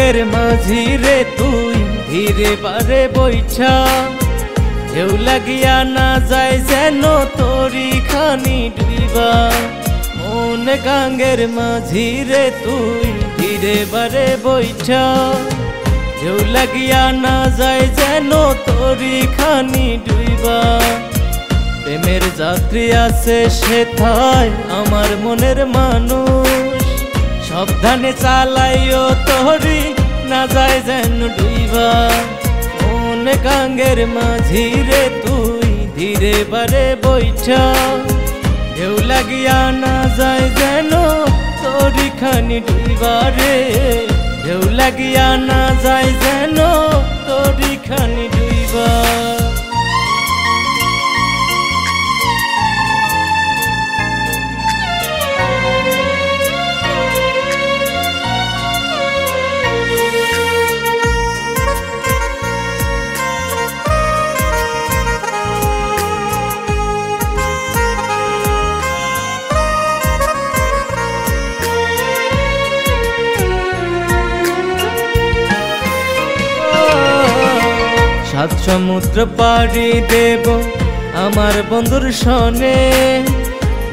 গাঙ্গের মাঝি রে তুই ধীরে বারে বৈঠা ঢেউ লাগিয়া না যায় যেন তোরি খানি ডুইবা মন গাঙ্গের মাঝি রে তুই ধীরে বারে বৈঠা ঢেউ লাগিয়া না যায় যেন তোরি খানি ডুইবা প্রেমের যাত্রী আছে সেথায় আমার মনের মানুষ সাবধানে চালাইও তোরি না যায় যেন ডুইবা মন গাঙ্গের মাঝি রে তুই ধীরে বারে বৈঠা ঢেউ লাগিয়া না যায় যেন তোরি খানি ডুইবা রে ঢেউ লাগিয়া না যায় যেন তোরি খানি ডুইবা সাত সমুদ্র পাড়ি দেব আমার বন্ধুর সনে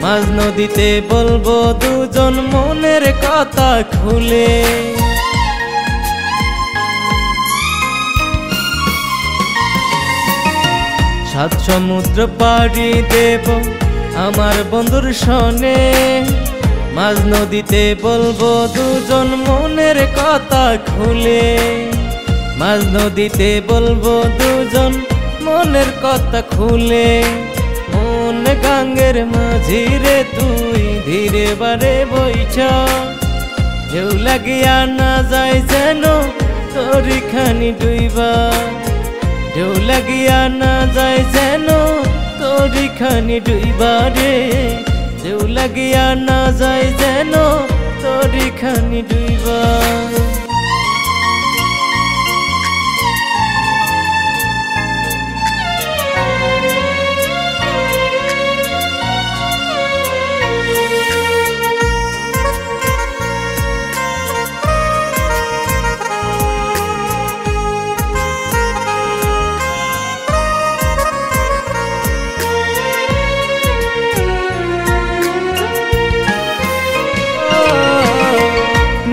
মাঝ নদীতে বলবো দুজন মনের কথা খুলে সাত সমুদ্র পাড়ি দেব আমার বন্ধুর সনে মাঝ নদীতে বলবো দুজন মনের কথা খুলে মাঝ নদীতে বলবো দুজন মনের কথা খুলে মন গাঙ্গের মাঝি রে তুই ধীরে বারে বৈঠা ঢেউ লাগিয়া না যায় যেন তোরি খানি ডুইবা ঢেউ লাগিয়া না যায় যেন তোরি খানি ডুইবা রে ঢেউ লাগিয়া না যায় যেন তোরি খানি ডুইবা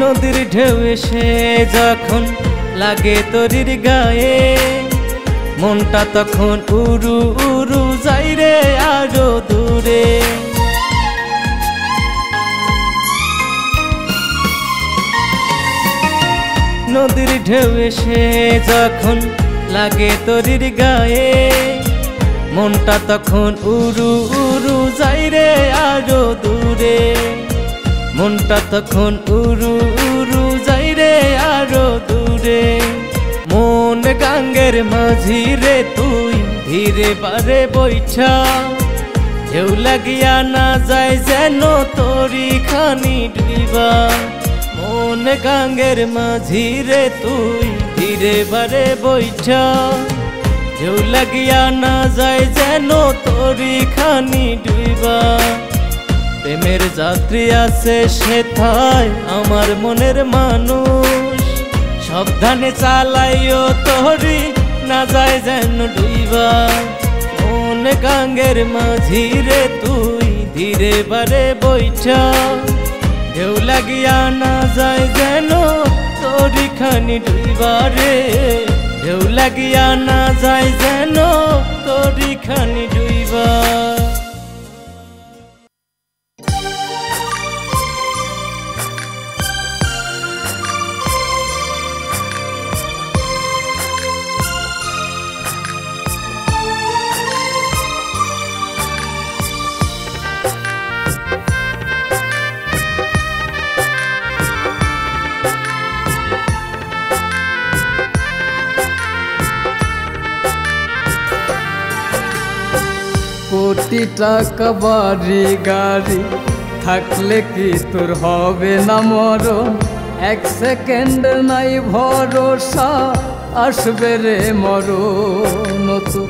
নদীর ঢেউ এসে যখন লাগে তোরির গায়ে মনটা তখন উড়ু উড়ু যাই রে আরো দূরে নদীর ঢেউ এসে যখন লাগে তোরির গায়ে মনটা তখন উড়ু উড়ু যাই রে আরো দূরে মনটা তখন উড়ু উড়ু যাই রে আরো দূরে মন গাঙ্গের মাঝি রে তুই ধীরে বারে বৈঠা ঢেউ লাগিয়া না যায় যেন তোরি খানি ডুইবা মন গাঙ্গের মাঝি রে তুই ধীরে বারে বৈঠা ঢেউ লাগিয়া না যায় যেন তোরি খানি ডুইবা প্রেমের যাত্রী আছে সেথায় আমার মনের মানুষ সাবধানে চালাইও তোরি না যায় যেন ডুইবা মন গাঙ্গের মাঝি রে তুই ধীরে বারে বৈঠা ঢেউ লাগিয়া না যায় যেন তোরি খানি ডুইবা রে ঢেউ লাগিয়া না যায় যেন তোরি খানি ডুইবা কোটি টাকা বাড়ি গাড়ি থাকলে কি তোর হবে না মরণ এক সেকেন্ড নাই ভরসা আসবে রে মরণ তো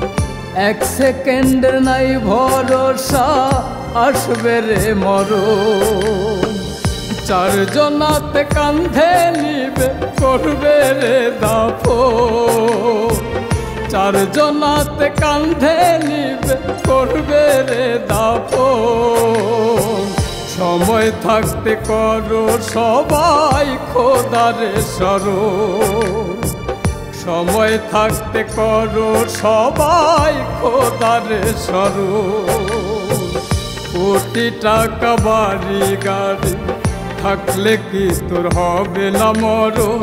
এক সেকেন্ড নাই ভরসা আসবে রে মরণ চারজনাতে কান্ধে নিবে করবে রে দাফন, চারজনাতে কান্ধে নিবে করবে রে দাফন। সময় থাকতে করো সবাই খোদারে স্মরণ, সময় থাকতে করো সবাই খোদারে স্মরণ। কোটি টাকা বাড়ি গাড়ি থাকলে কি তোর হবে না মরণ,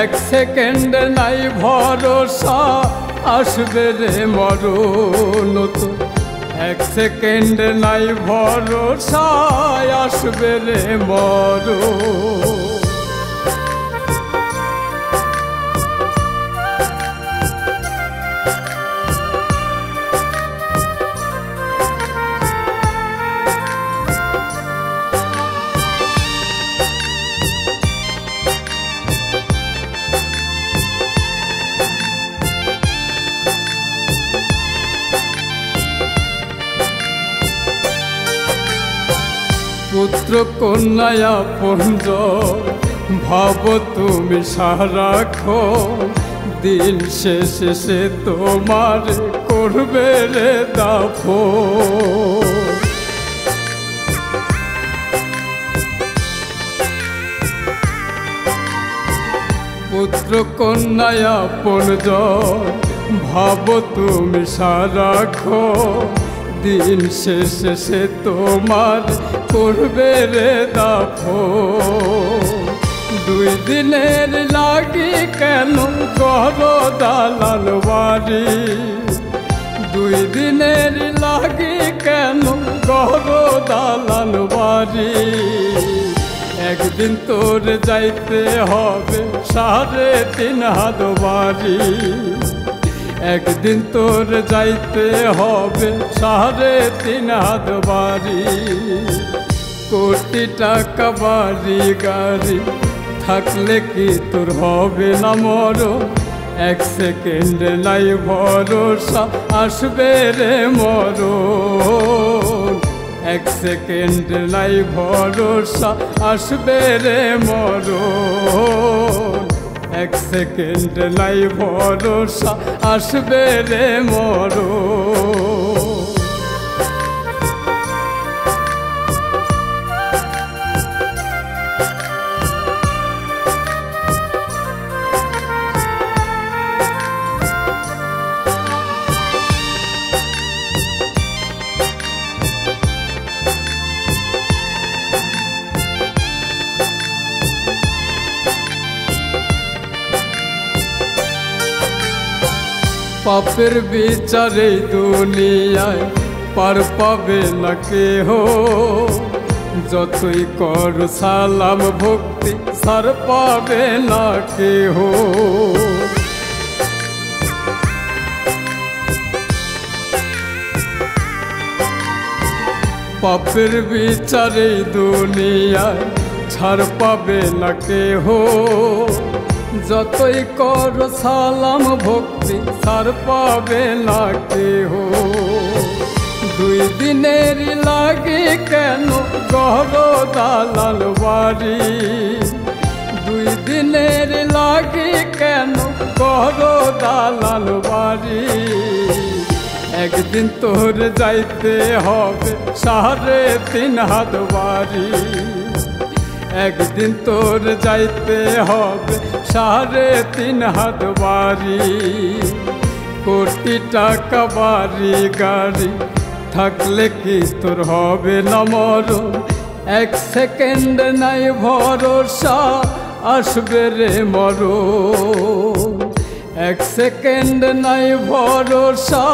এক সেকেন্ড নাই ভরসা আসবে রে মরণ। তো এক সেকেন্ড নাই ভরসা আসবে রে মরণ। পুত্র কন্যা আপনজন ভাব তুমি সারাক্ষণ, দিন শেষে সে তোমার করবে রে দাফন। পুত্র কন্যা আপনজন ভাব তুমি সারাক্ষণ, দিন শেষে সে তোমার করবে রে দাফন। দুই দিনের লাগি কেন করো দালাল বাড়ি, দুই দিনের লাগি কেন করো দালাল বাড়ি। একদিন তোর যাইতে হবে 3.5 হাত বাড়ি, একদিন তোর যাইতে হবে 3.5 হাত বাড়ি। কোটি টাকা বাড়ি গাড়ি থাকলে কি তোর হবে না মরণ, এক সেকেন্ড নাই ভরসা আসবে রে মরণ, এক সেকেন্ড নাই ভরসা আসবে রে মরণ, এক সেকেন্ড নাই ভরসা আসবে রে মরণ। পাপের বিচারে দুনিয়ায় পার পাবে না কেহ, যতই কর সালাম ভক্তি সার পাবে না কেহ। পাপের বিচারে দুনিয়ায় ছাড় পাবে না কেহ, যতই কর সালাম ভক্তি সার পাবে না কেহ। দুই দিনের লাগে কেন গহর দালাল বাড়ি, দুই দিনের লাগে কেন গহর দালাল বাড়ি। একদিন তোর যাইতে হবে 3.5 হাত বাড়ি, একদিন তোর যাইতে হবে 3.5 হাত বাড়ি। কোটি টাকা বাড়ি গাড়ি থাকলে কি তোর হবে না মরণ, এক সেকেন্ড নাই ভরসা আসবে রে মরণ, এক সেকেন্ড নাই ভরসা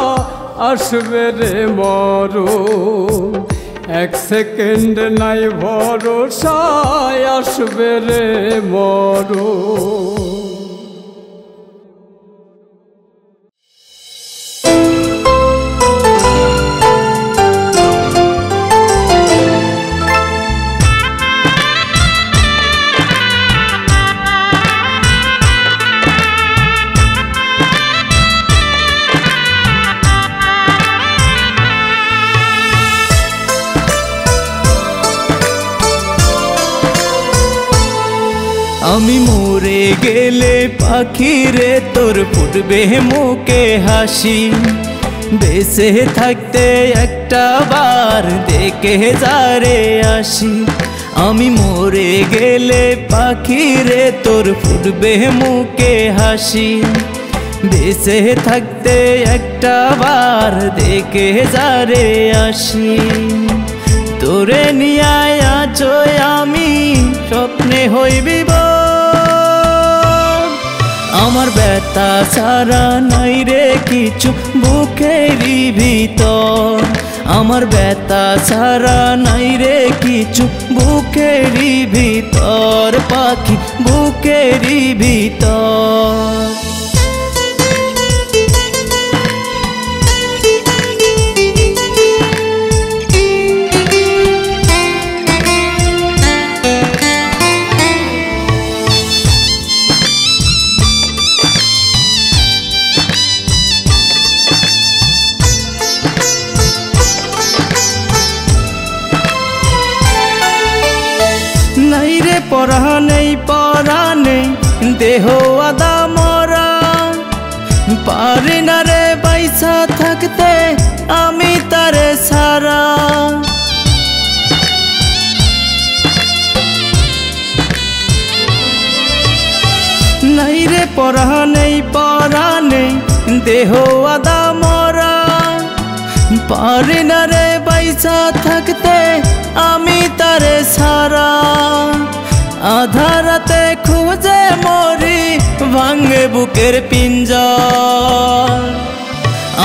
আসবে রে মরণ, এক সেকেন্ড নাই ভরসা আসবে রে মরণ। আমি মরে গেলে পাখি রে তোর ফুটবে মুখে হাসি, বেঁচে থাকতে একটা বার দেখে যারে আসি। আমি মরে গেলে পাখি রে তোর ফুটবে মুখে হাসি, বেঁচে থাকতে একটা বার দেখে যারে আসি। তোরে নিয়ে আছো আমি স্বপ্নে হইবি আমার ব্যথা ছাড়া নাই রে কিছু বুকেরই ভিতর, আমার ব্যথা ছাড়া নাই রে কিছু বুকেরই ভিতর, পাখি বুকেরই ভিতর। পরানে দেহ আদা মরা, পারি না রে পয়সা থাকতে আমি তারে সারা। নাই রে পরানে দেহ আদা মরা, পারি না রে পয়সা থাকতে আমি তারে সারা। আধারাতে খুঁজে মরি ভাঙে বুকের পিঞ্জর,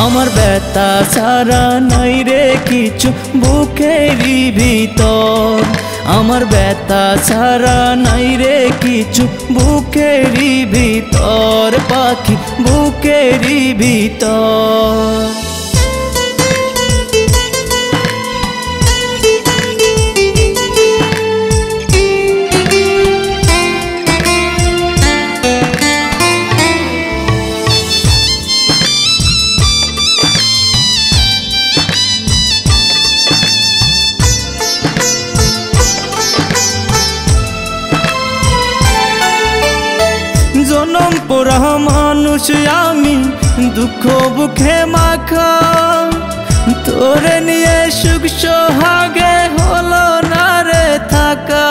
আমার ব্যথা ছাড়া নাই রে কিছু বুকেরই ভিতর, আমার ব্যথা ছাড়া নাই রে কিছু বুকেরই ভিতর, পাখি বুকেরই ভিতর। জনম পোড়া মানুষ আমি দুঃখ বুকে মাখা, তোরে নিয়ে সুখ সোহাগে হলো না রে থাকা।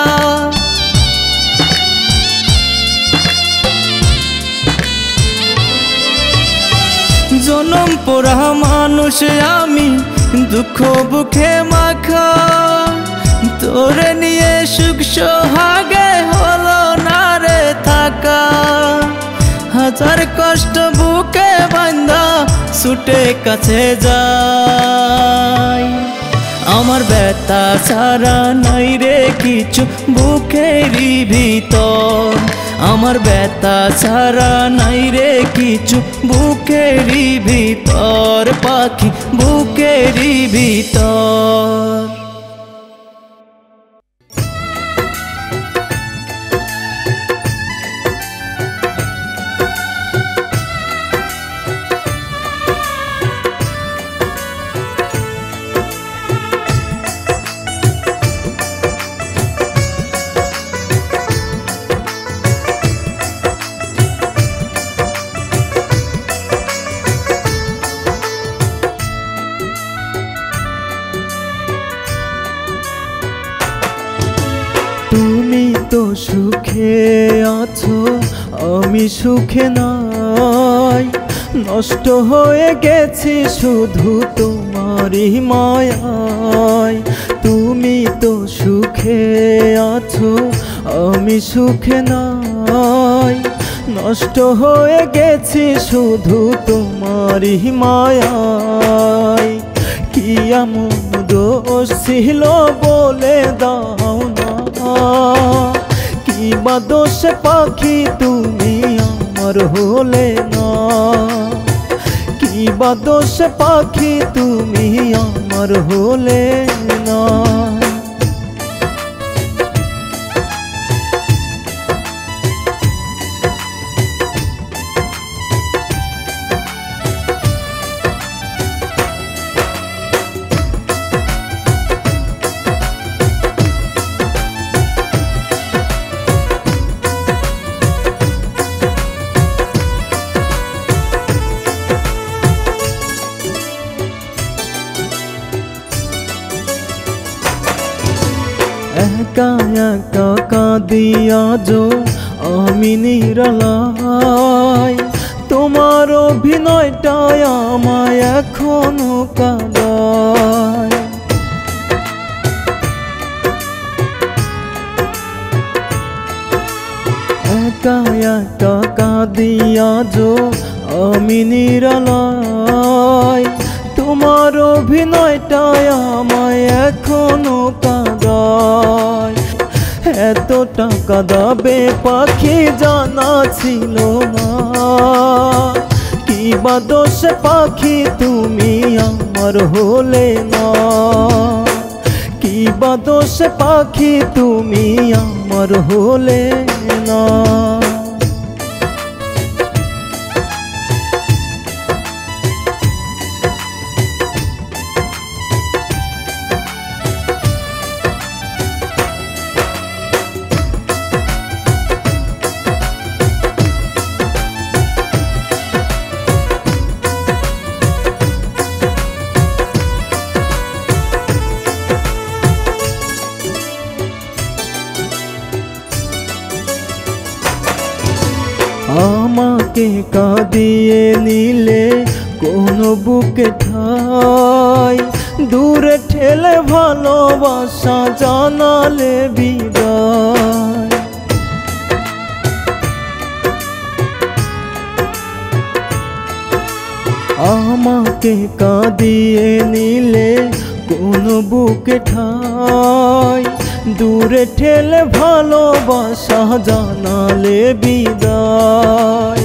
জনম পোড়া মানুষ আমি দুঃখ বুকে মাখা, তোরে নিয়ে সুখ সোহাগে হলো না রে থাকা। হাজার কষ্ট বুকে বাঁধা ছুটে কাছে যাই, আমার ব্যথা ছাড়া নাই রে কিছু বুকেরই ভিতর, আমার ব্যথা ছাড়া নাই রে কিছু বুকেরই ভিতর, পাখি বুকেরই ভিতর। তুমি তো সুখে আছো আমি সুখে নাই, নষ্ট হয়ে গেছি শুধু তোমারই মায়ায়। তুমি তো সুখে আছো আমি সুখে নাই, নষ্ট হয়ে গেছি শুধু তোমারই মায়ায়। কি এমন দোষ ছিল বলে দাও না, কি বা দোষ পাখি তুমি আমার হলে না, কি বা দোষ পাখি তুমি আমার হলে না। একা একা কাঁদি আজো আমি নিরালায়, তোমার অভিনয়টাই আমায় এখনো কাঁদায়। একা একা কাঁদি আজো আমি নিরালায়, তোমার অভিনয়টাই আমায় এখনো কাঁদায়। এতটা কাঁদাবে পাখি জানা ছিল না, কি বা দোষ পাখি তুমি আমার হলে না, কি বা দোষ পাখি তুমি আমার হলে না। আমাকে কাঁদিয়ে নিলে কোনো বুকে ঠাই, দূরে ঠেলে ভালোবাসা জানালে বিদায়। আমাকে কাঁদিয়ে নিলে কোনো বুকে ঠাই, দূরে ঠেলে ভালোবাসা জানালে বিদায়।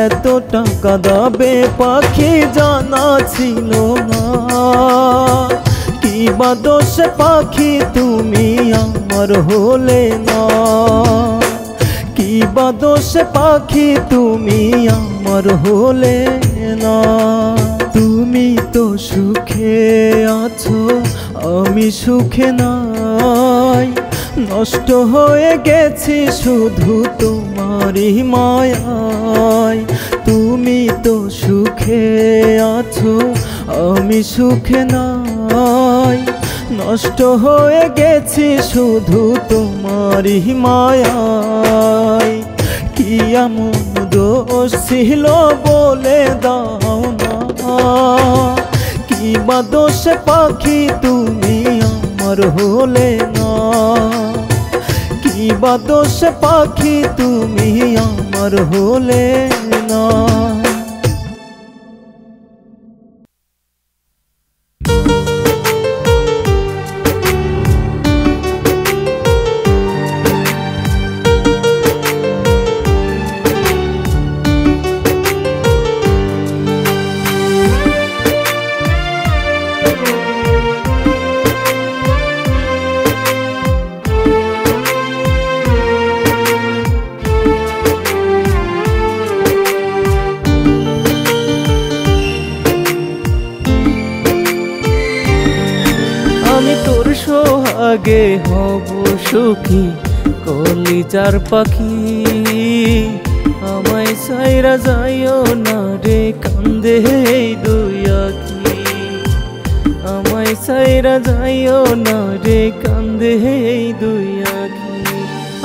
এতটা কাঁদাবে পাখি জানা ছিল না, কি বা দোষ পাখি তুমি আমার হলে না, কি বা দোষ পাখি তুমি আমার হলে না। তুমি তো সুখে আছো আমি সুখে নাই, নষ্ট হয়ে গেছি শুধু তোমারই মায়ায়। তুমি তো সুখে আছো আমি সুখে নাই, নষ্ট হয়ে গেছি শুধু তোমারই মায়ায়। কি এমন দোষ ছিল বলে দাও না, কি বা দোষ পাখি তুমি আমার হলে না, কি বা দোষ পাখি তুমি আমার হলে না। সোহাগে হব সুখী কলিজার পাখি, আমায় সাইরা যাইও না রে কান্দে এই দুই আখি, আমায় সাইরা যাইও না রে কান্দে এই দুই আখি।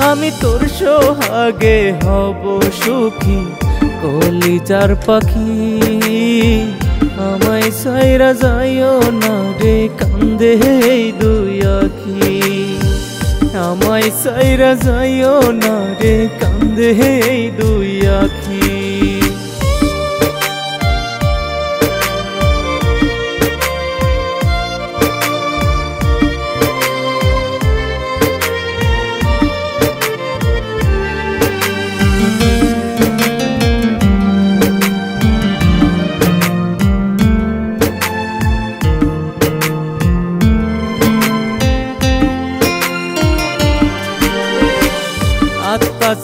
আমি তোর সোহাগে হব সুখী কলিজার পাখি, আমায় সাইরা যাইও না রে কান্দে এই দুই আখি, আমায় সাইরা যাইও না রে কান্দে এই দুই আখি।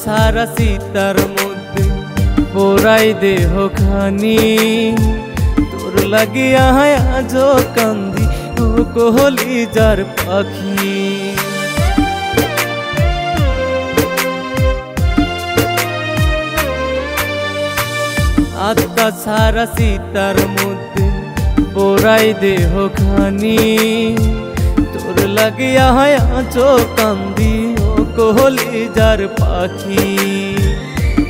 সারা সীতার মধ্যে পোড়াই দেহ খানি, তোর লাগিয়া আজ কান্দি ও কলিজার পাখি। আত্মা সারা সীতার মধ্যে পোড়াই দেহ খানি, তোর তোর লাগিয়া আছো কান্দি ও কলিজার পাখি,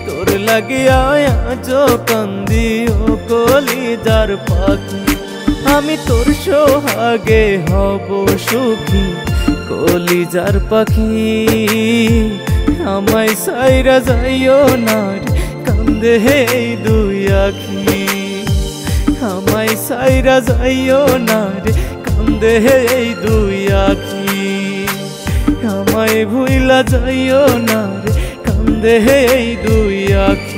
তোর লাগিয়া আছো কান্দি ও কলিজার পাখি। আমি তোর সোহাগে হব সুখী কলিজার পাখি, আমায় সাইরা যাইও না রে কান্দে এই দুই আখি, আমায় সাইরা যাইও না রে কান্দে এই দুই আখি, আমায় ভুইলা যাইও না রে কান্দে এই দুই আখি।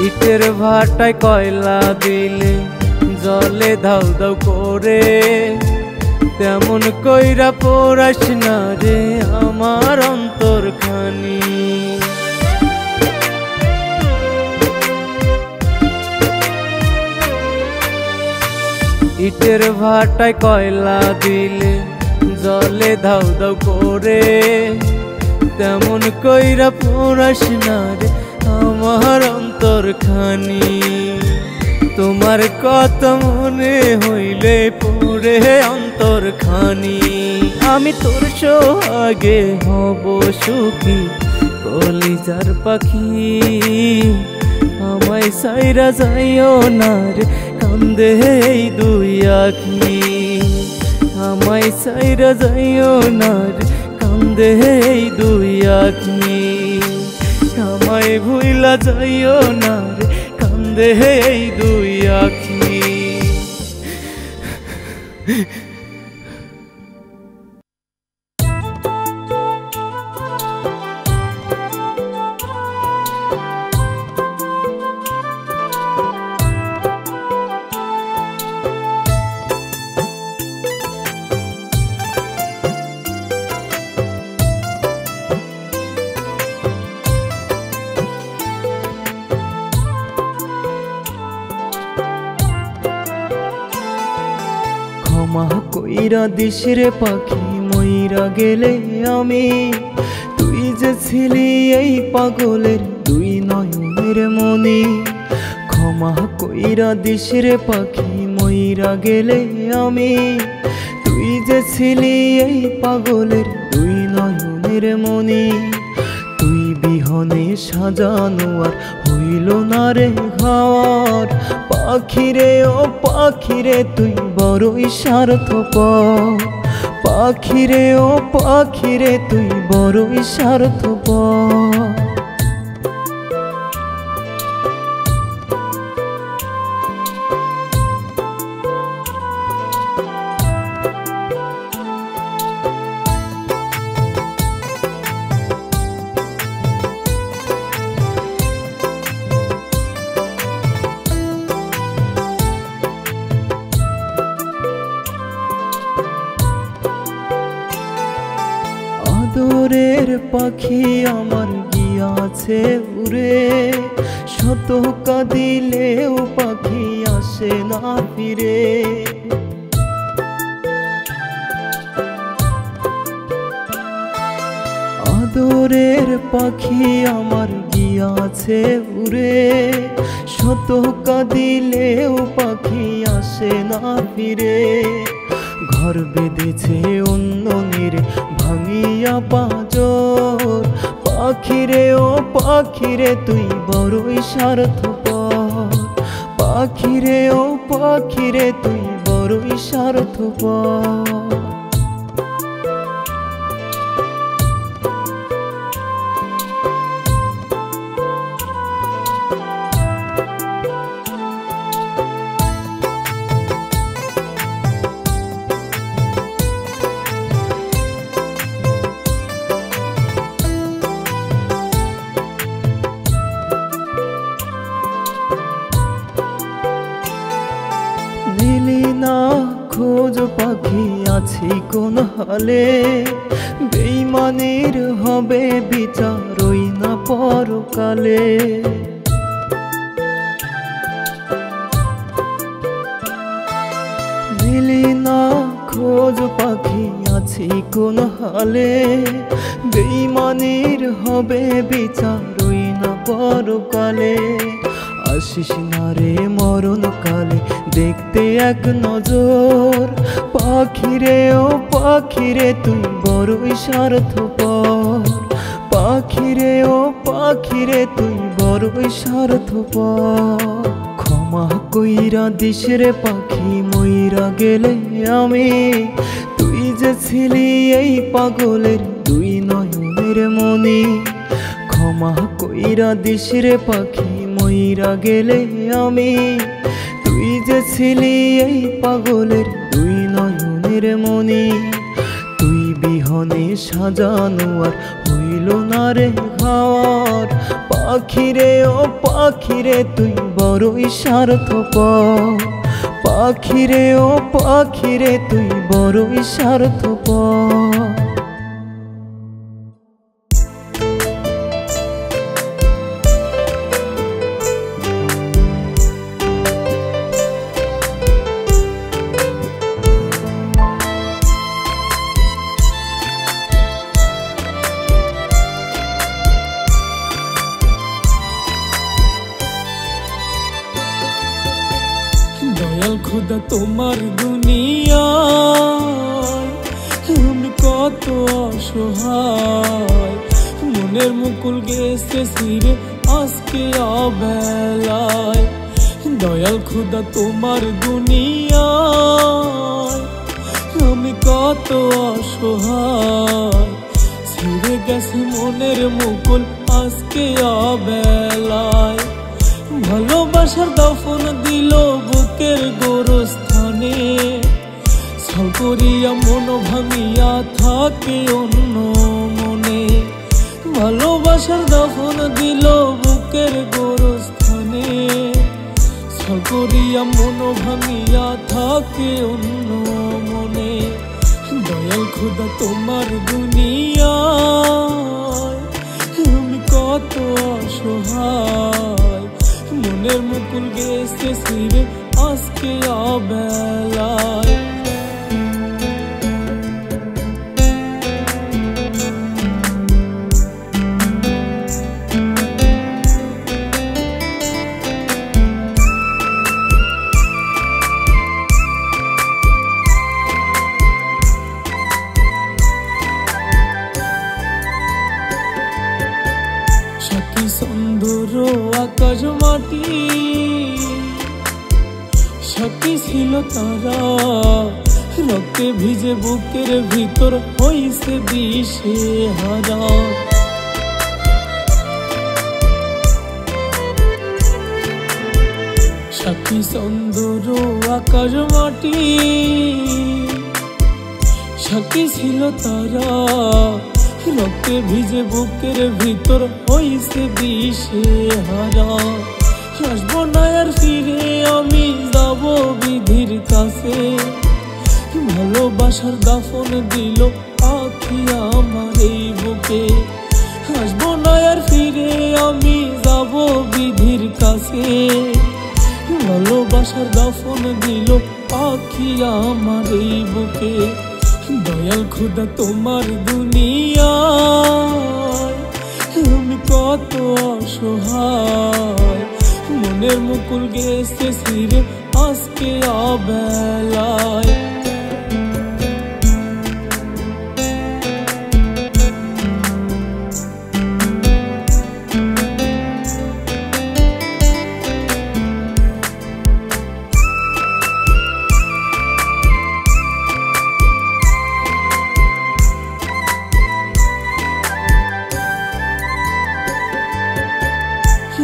ইটের ভাটায় কয়লা দিলে জলে ধাউ ধাউ করে, তেমন কইরা পোড়াস না রে আমার অন্তরখানি। ইটের ভাটায় কয়লা দিলে জলে ধাউ ধাউ করে, তেমন কইরা পোড়াস না রে আমার অন্তরখানি। তোমার কথা মনে হইলে পড়ে অন্তরখানি, আমি তোর সোহাগে হব সুখী কলিজার পাখি, আমায় সাইরা যাইও না রে কান্দে এই দুই আখি, আমায় সাইরা যাইও না রে কান্দে এই দুই আখি, আমায় ভুইলা যাইও না রে কান্দে এই দুই আখি। ক্ষমা কইরা দিস রে পাখি মইরা গেলে আমি, তুই যে ছিলি এই পাগলের দুই নয়নের মনি। ক্ষমা কইরা দিস রে পাখি মইরা গেলে আমি, তুই যে ছিলি এই পাগলের দুই নয়নের মনি। তুই বিহনে সাজানো আর হইল না রে ঘর, পাখিরে ও পাখিরে তুই বড়ই স্বার্থপর, পাখিরে ও পাখিরে তুই বড়ই স্বার্থপর। আদরের পাখি আমার গিয়াছে উড়ে, শত কাঁদিলেও পাখি আসে না ফিরে। আদরের পাখি আমার গিয়াছে উড়ে, শত কাঁদিলেও পাখি আসে না ফিরে। ঘর বেঁধেছে অন্য নীরে ভাঙিয়া পাঁজর, পাখিরে ও পাখিরে তুই বড়ই স্বার্থপর, পাখিরে ও পাখিরে তুই বড়ই স্বার্থপর। দিলি না খোঁজ পাখি আছি কোন হালে, বেইমানের হবে বিচার ওই না পরকালে। দিলি না খোঁজ পাখি আছি কোন হালে, বেঈমানির হবে বিচার ওই না পরকালে। আসিস না রে মরণ কালে দেখতে এক নজর, পাখিরে ও পাখিরে তুই বড়ই স্বার্থপর। পাখিরে ও পাখিরে তুই বড়ই স্বার্থপর। ক্ষমা কইরা দিস রে পাখি মইরা গেলে আমি, তুই যে ছিলি এই পাগলের দুই নয়নের মনি। ক্ষমা কইরা দিস রে পাখি মইরা গেলে আমি, তুই যে ছিলি এই পাগলের দুই নয়নের মনি। তুই বিহনে সাজানো আর হইল না রে ঘর, পাখিরে ও পাখিরে তুই বড়ই স্বার্থপর। পাখিরে ও পাখিরে তুই বড়ই স্বার্থপর। দয়াল খোদা তোমার দুনিয়ায় আমি কত অসহায়, মনের মুকুল গেছে ছিঁড়ে আজকে অবেলায়। দয়াল খোদা তোমার দুনিয়ায় আমি কত অসহায়, ছিঁড়ে গেছে মনের মুকুল আজকে অবেলায়। ভালোবাসার দাফন দিল বুকের গোরস্থানে, ছল করিয়া মন ভাঙিয়া থাকে অন্য মনে। ভালোবাসার দাফন দিল বুকের গোরস্থানে, ছল করিয়া মন ভাঙিয়া থাকে অন্য মনে। দয়াল খোদা তোমার দুনিয়ায় আমি কত অসহায়, মনের মুকুল গেছে ছিঁড়ে আজকে অবেলায়। সাথী সুন্দর আকাশ মাটি সাথী ছিল তারা, রক্তে ভিজে বুকের ভিতর হইছে দিশে হারা। সাথী সুন্দর আকাশ মাটি সাথী ছিল তারা, রক্তে ভিজে বুকের ভিতর হইছে দিশে হারা। আসবো না আর ফিরে আমি যাব বিধির কাছে, ভালোবাসার দাফন দিল পাখি আমার এই বুকে। আসবো না আর ফিরে আমি যাব বিধির কাছে, ভালোবাসার দাফন দিল পাখি আমার এই বুকে। দয়াল খোদা তোমার দুনিয়ায় আমি কত অসহায়, মনের মুকুল গেছে ছিঁড়ে আজকে অবেলায়।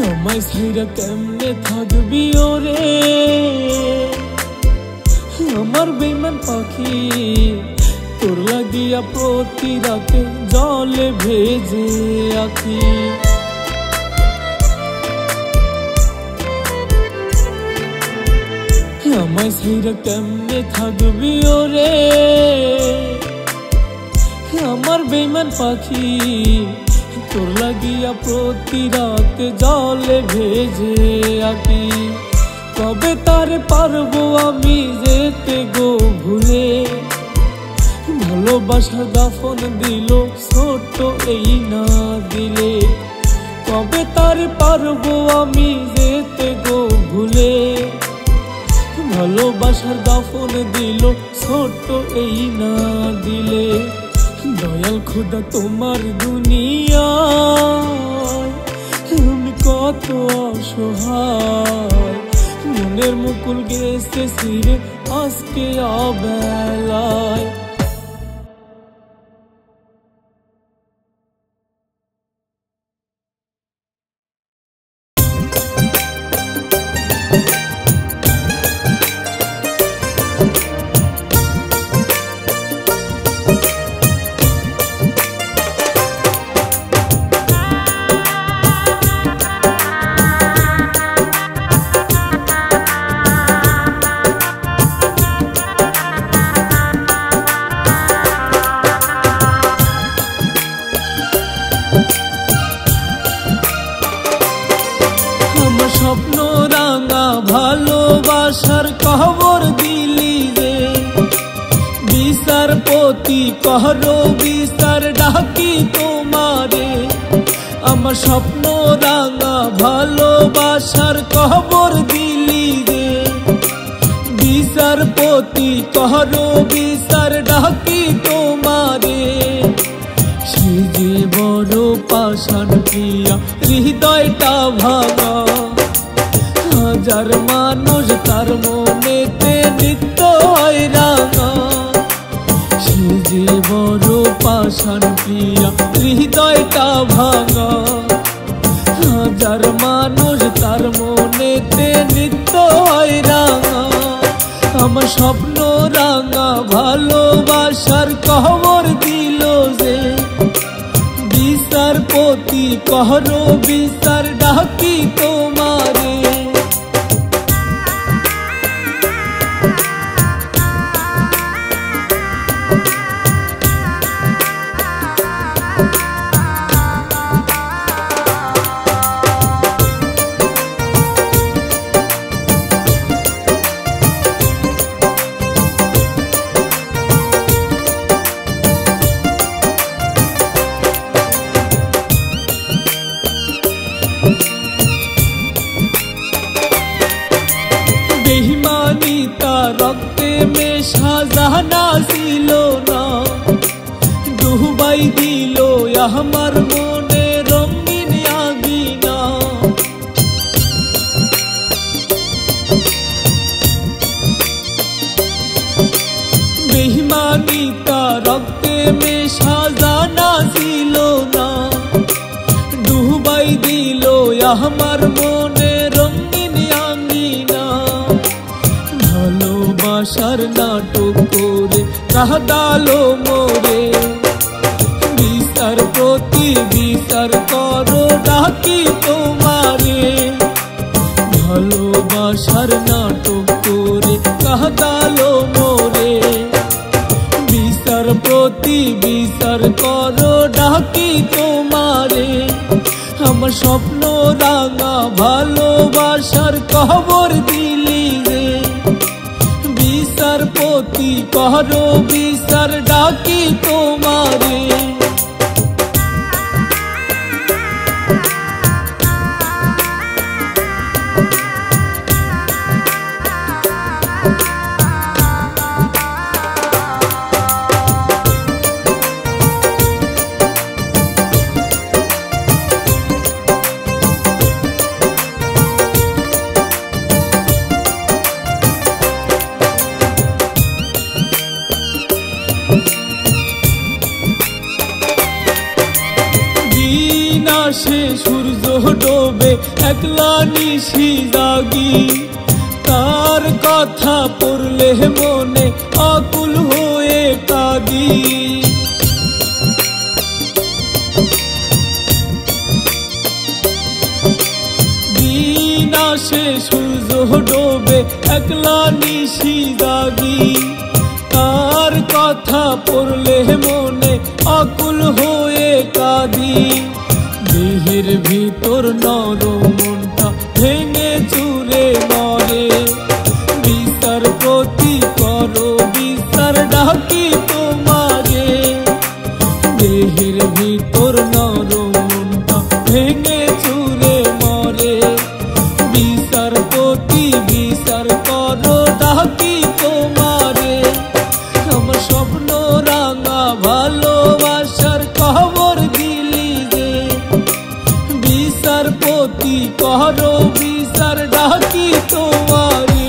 আমায় ছাইরা কেমনে থাকবি ওরে আমার বেঈমান পাখি, তোর লাগিয়া প্রতি রাতে জলে ভেজে আঁখি। আমায় ছাইরা কেমনে থাকবি ওরে আমার বেঈমান পাখি, তোর লাগিয়া প্রতি রাতে জলে ভেজে আঁকি। কবে তার পারবো আমি যেতে গো ভুলে, ভালোবাসা দাফন দিল ছোট এই না দিলে। কবে তার পারবো আমি যেতে গো ভুলে, ভালোবাসার দাফন দিল ছোট এই না দিলে। দয়াল খোদা তোমার দুনিয়ায় আমি কত অসহায়, মনের মুকুল গেছে ছিঁড়ে আজকে অবেলায়। স্বপ্ন রাঙা ভালোবাসার খবর দিলি রে, বিচারপতি কহরো বিচার ডাকি তোমারে। আমার স্বপ্ন রাঙা ভালোবাসার খবর দিলি রে, বিচারপতি কহরো বিচার ডাকি তোমারে। সে যে বড় পাষাণ প্রিয়া হৃদয়টা ভাঙা, হাজার মানুষ তার মনেতে নিত্য হয় রাঙা। সে যে বড় পাষাণ প্রিয়া হৃদয়টা ভাঙা, হাজার মানুষ তার মনেতে নিত্য হয় রাঙা। আমার স্বপ্ন রাঙা ভালোবাসার খবর দিল যে, বিচারপতি কহরো বিচার ডাকি তোমারে। বেঈমানিতা রক্তে মেশা জানা ছিল না, ডুবাই দিল আমার মনে রঙিন আগিনা। বেঈমানিতা রক্তে মেশা জানা ছিল না, ডুবাই দিল আমার মনে রঙিন আঙ্গিনা। ভালোবাসার নাটক করে কাঁদালো মোরে, বিচারপতি বিচার করো ডাকি তোমারে। ভালোবাসার নাটক করে কাঁদালো মোরে, বিচারপতি বিচার করো ডাকি তোমারে। আমার স্বপ্ন রাঙা ভালোবাসার খবর দিলি রে, বিচারপতি করো বিচার ডাকি তোমারে। সে সূর্য ডোবে একলা নিশি জাগি, তার কথা পড়লে মনে আকুল হয়ে কাঁদি। দিন আসে সূর্য ডোবে একলা নিশি জাগি, তার কথা পড়লে মনে আকুল হয়ে কাঁদি। তোর নরম মনটা ভেঙে চুরে মরে। বিচারপতি বিচার করো ডাকি তোমারে, আমার স্বপ্ন রাঙা ভালোবাসার খবর দিলি যে। বিচারপতি করো বিচার ডাকি তোমারে।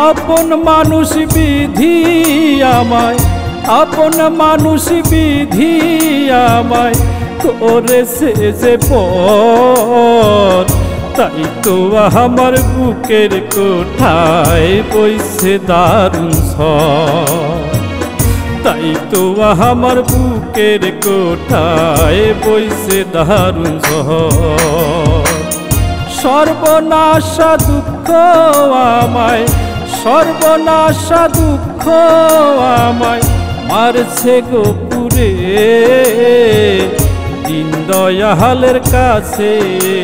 আপন মানুষ বিধি আমায়, আপন মানুষ বিধি আমায় করেছে যে পর। তাই তো আমার বুকের কোঠায় বইছে দারুণ ঝড়। তাই তো আমার বুকের কোঠায় বইছে দারুণ ঝড়। সর্বনাশা দুঃখ আমায়, সর্বনাশা দুঃখ আমায় মারছে গোপুরে। দিন দয়ালের কাছে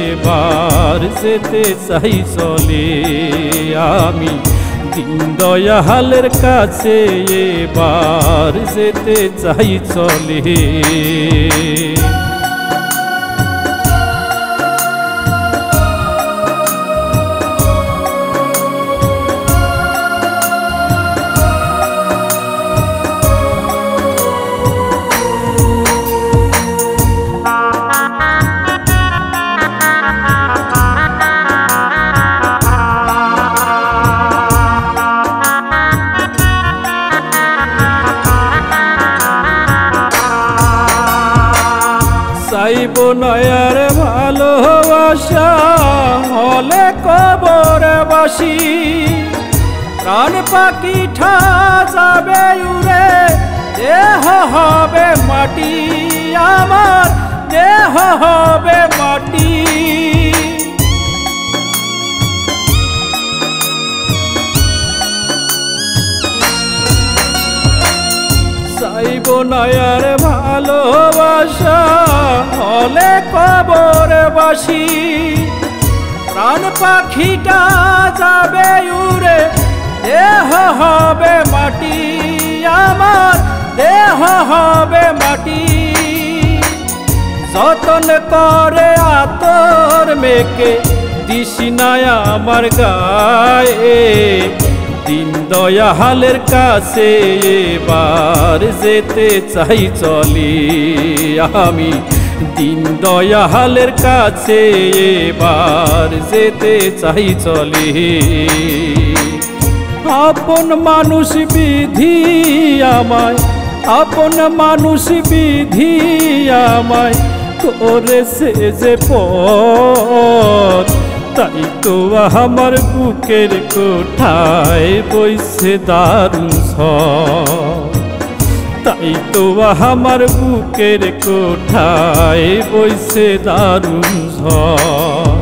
এবার যেতে চাই চলে আমি। দিন দয়ালের কাছে এবার যেতে চাই চলে। চাইব নয়ার ভালোবাসা হলে কবরে বাসি। প্রাণ পাখিটা যাবে উড়ে, দেহ হবে মাটি আমার, দেহ হবে মাটি। চাইব নয়ার ভালোবাসা হলে কবরে বাসি। প্রাণ পাখিটা যাবে উড়ে, দেহ হবে মাটি আমার, দেহ হবে মাটি। যতন করে আতর মেকে দিস না আমার গায়ে। দিন দয়ালের কাছে এবার যেতে চাই চলি আমি। দিন দয়ালের কাছে এবার যেতে চাই চলি। আপন মানুষ বিধি আমায়, আপন মানুষ বিধি আমায় করেছে যে পর। তাই তো আমার বুকের কোঠায় বইছে দারুণ ঝড়। তাই তো আমার বুকের কোঠায় বইছে দারুণ ঝড়।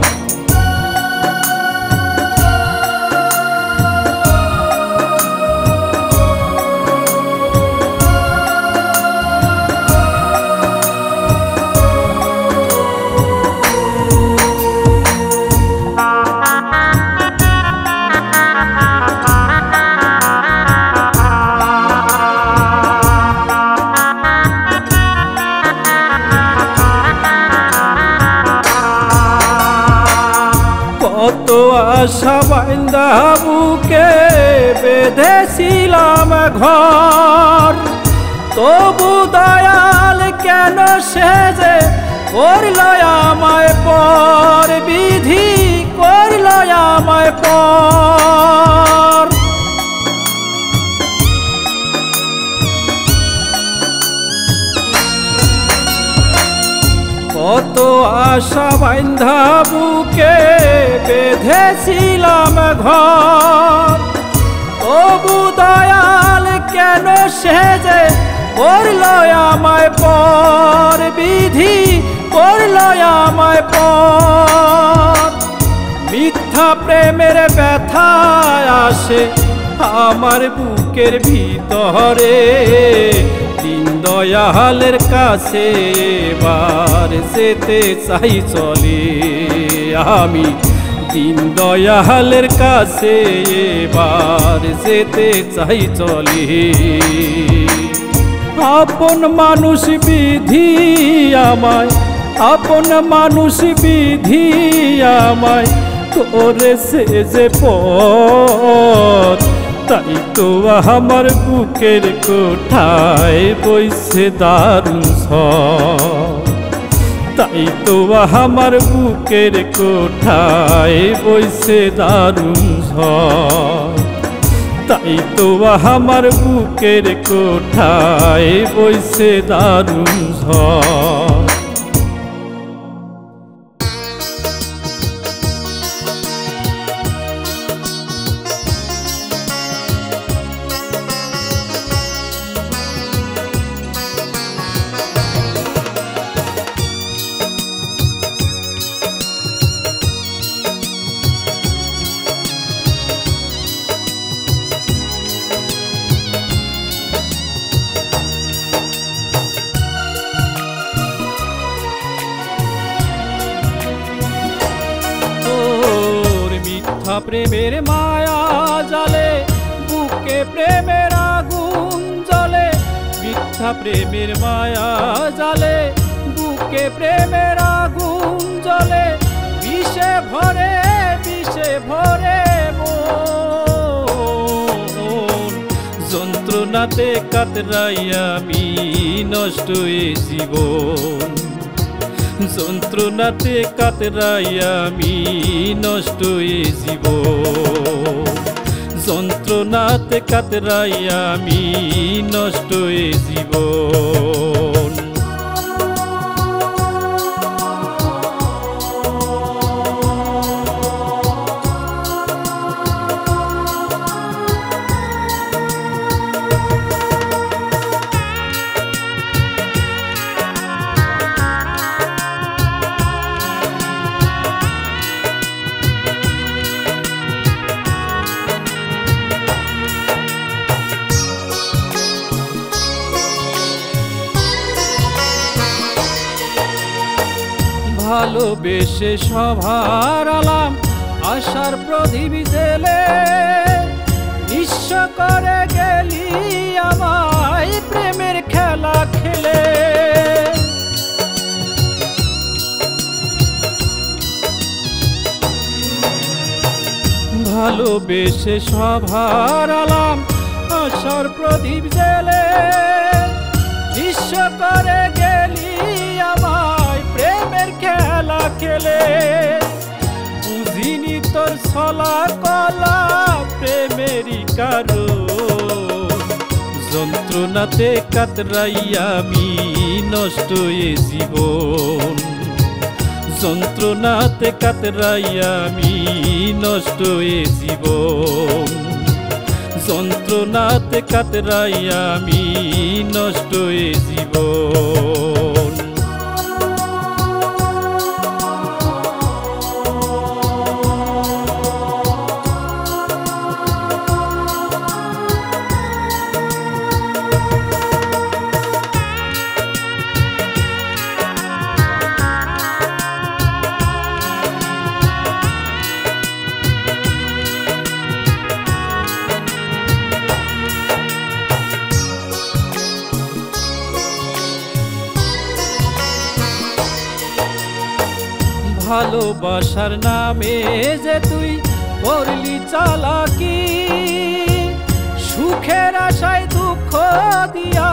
কত আশা বাইন্দা বুকে বেঁধেছিলাম ঘর। তবু দয়াল কেন সেজে করল আমায় পর, বিধি করল আমায় পর। কত ভালোবাসা বাইন্ধা বুকে বেঁধেছিলাম ঘর, তবু দয়াল কেন সেজে করল আমায় পর, বিধি করল আমায় পর। মিথ্যা প্রেমের ব্যথা আসে আমার বুকের ভিতরে, দিন দয়ালের কাছে এবার যেতে চাই চলে আমি, দিন দয়ালের কাছে এবার যেতে চাই চলে। আপন মানুষ বিধি আমায়, আপন মানুষ বিধি আমায় করেছে যে পথ, তাই তো আমার বুকের কোঠায় বইছে দারুণ ঝড়, তাই তো আমার বুকের কোঠায় বইছে দারুণ ঝড়, তাই তো আমার বুকের কোঠায় বইছে দারুণ ঝড়। প্রেমের মায়া জালে বুকে প্রেমের আগুন জ্বলে, মিথ্যা প্রেমের মায়া জালে বুকে প্রেমের আগুন জ্বলে, বিষে ভরে মন, যন্ত্রণাতে কাতরাই আমি নষ্ট এ জীবন, যন্ত্রণাতে কাতরাই আমি নষ্ট এ জীবন, যন্ত্রণাতে কাতরাই আমি নষ্ট এ জীবন। ভালোবেসে সভার আলাম আশার প্রদীপ জেলে, নিঃস্ব করে গেলি আমায় প্রেমের খেলা খেলে। ভালোবেসে সভার আলাম আশার প্রদীপ জেলে, নিঃস্ব করে গেলি আমায় প্রেমের খেলা খেলে। বুঝিনি তোর ছলা কলা প্রেমেরই কারণ, যন্ত্রণাতে কাতরাই আমি নষ্ট এ জীবন, যন্ত্রণাতে কাতরাই আমি নষ্ট এ জীবন, যন্ত্রণাতে কাতরাই আমি নষ্ট এ জীবন। ভালোবাসার নামে যে তুই করলি চালাকি, সুখের আশায় দুঃখ দিয়া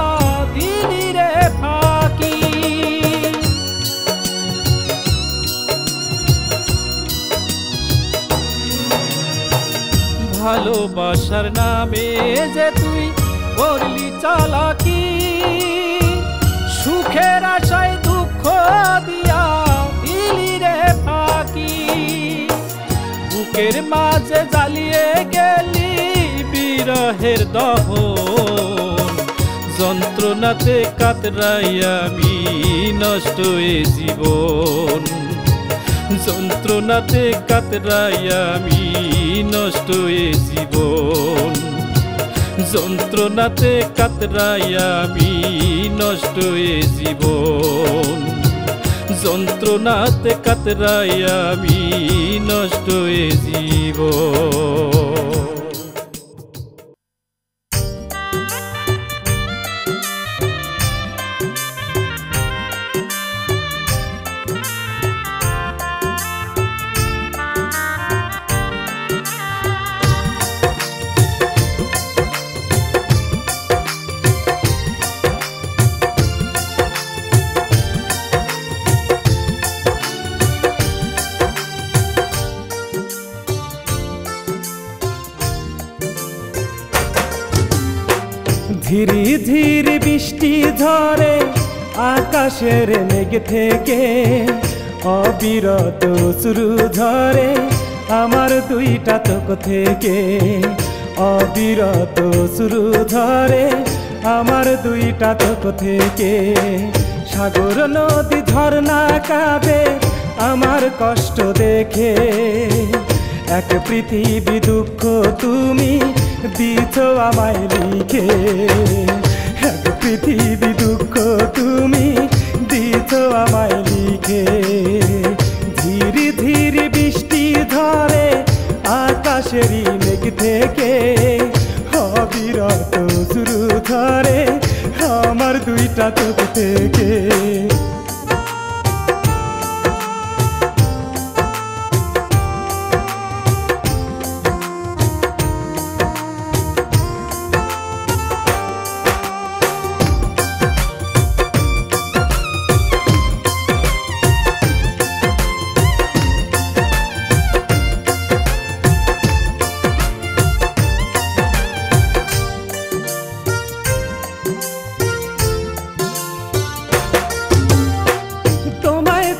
দিলি রে ফাঁকি। ভালোবাসার নামে যে তুই করলি চালাকি, সুখের আশায় দুঃখ দিয়া দিলি থাকি বুকের মাঝে জ্বালিয়ে গেলি বিরহের দহন যন্ত্রণাতে কাতরাই আমি নষ্ট এ জীবন যন্ত্রণাতে কাতরাই আমি নষ্ট এ জীবন যন্ত্রণাতে কাতরাই আমি নষ্ট এ জীবন যন্ত্রণাতে কাতরাই আমি নষ্ট এ জীবন ধীরে ধীরে বৃষ্টি ঝরে আকাশের মেঘ থেকে অবিরত অশ্রু ঝরে আমার দুইটা চোখ থেকে অবিরত অশ্রু ঝরে আমার দুইটা চোখ থেকে সাগর নদী ঝরনা কাঁদে আমার কষ্ট দেখে এক পৃথিবী দুঃখ তুমি দিছ আমায় লিখে এক পৃথিবী দুঃখ তুমি দিছ আমায় লিখে ধীরে ধীরে বৃষ্টি ধরে আকাশেরই মেঘ থেকে অবিরত শুরু ধরে আমার দুইটা চোখ থেকে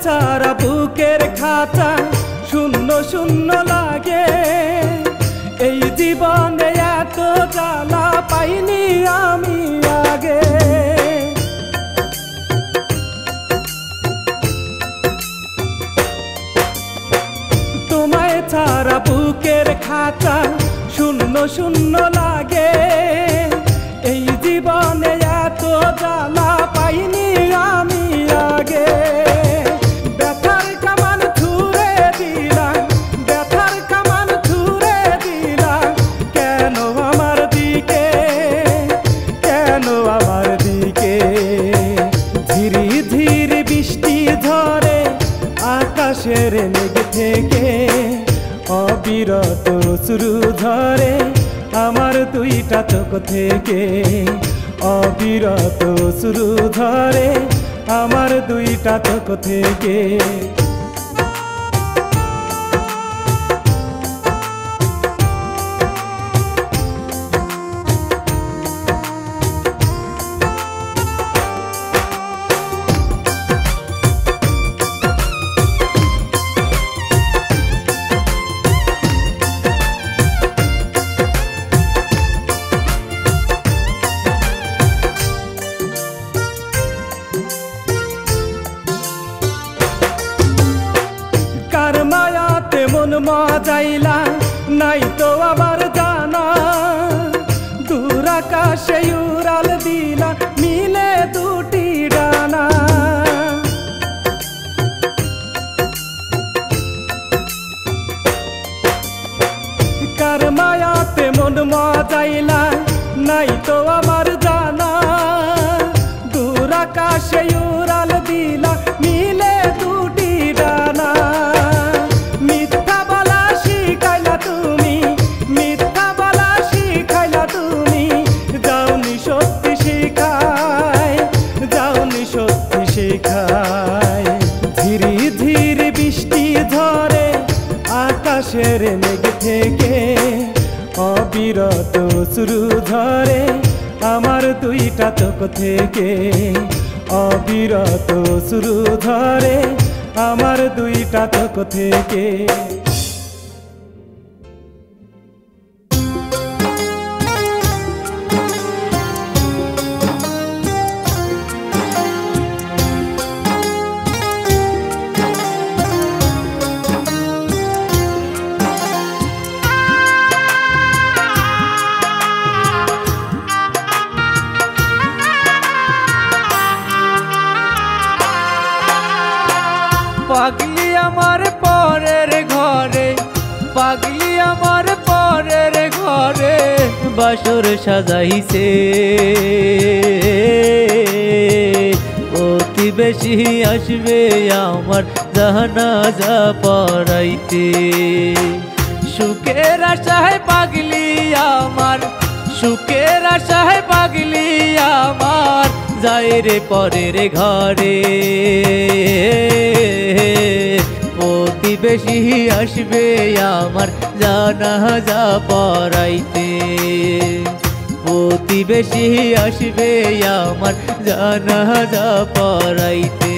সারা বুকের খাতা শূন্য শূন্য লাগে এই জীবনে এত জ্বালা পাইনি আমি আগে তোমায় ছাড়া বুকের খাতা শূন্য শূন্য লাগে এই জীবনে এত জ্বালা পাইনি আমি আগে আকাশের মেঘ থেকে অবিরত শুরু ধরে আমার দুইটা চোখ থেকে অবিরত শুরু ধরে আমার দুইটা চোখ থেকে মন মজাইলা নাই তো আবার জানা দূর আকাশে উড়াল দিলা মিলে দুটি ডানা কার মায়াতে মন মজাইলা নাই তো আমার জানা দূর আকাশে উড়াল দিলা মিলে দুটি ডানা ধীরে ধীরে বৃষ্টি ধরে আকাশের মেঘ থেকে অবিরত শুরু ধরে আমার দুইটা চোখ থেকে অবিরত শুরু ধরে আমার দুইটা চোখ থেকে। পাগলি আমার পরের ঘরে, পাগলি আমার পরের ঘরে বাসর সাজাইছে, প্রতিবেশী আসবে আমার জানাজা পড়াইতে। সুখের আশায় পাগলি আমার, সুখের আশায় পাগলি আমার যায় রে পরের ঘরে, প্রতিবেশী আসবে আমার জানাজা পড়াইতে, প্রতিবেশী আসবে আমার জানাজা পড়াইতে।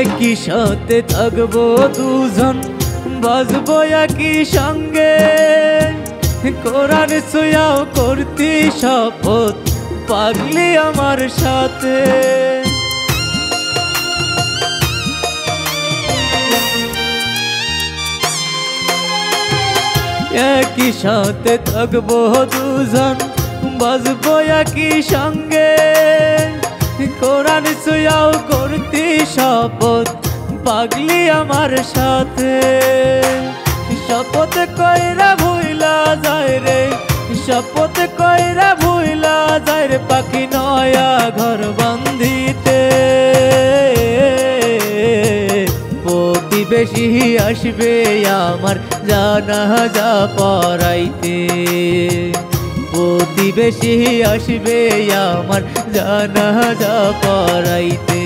একই সাথে থাকবো দুজন, বাজবো একই সঙ্গে, কোরআন ছুঁয়াও করতি শপথ পাগলি আমার সাথে। একই সাথে থাকবো দুজন, বাজবো একই সঙ্গে, কোরআন ছুঁয়াও করতি শপথ পাগলি আমার সাথে। শপথ কইরা ভুইলা যায় রে, শপথ কইরা ভুইলা যায় রে পাখি নয়া ঘর বান্ধিতে, প্রতিবেশী আসবে আমার জানাজা পড়াইতে, প্রতিবেশী আসবে আমার জানাজা পড়াইতে।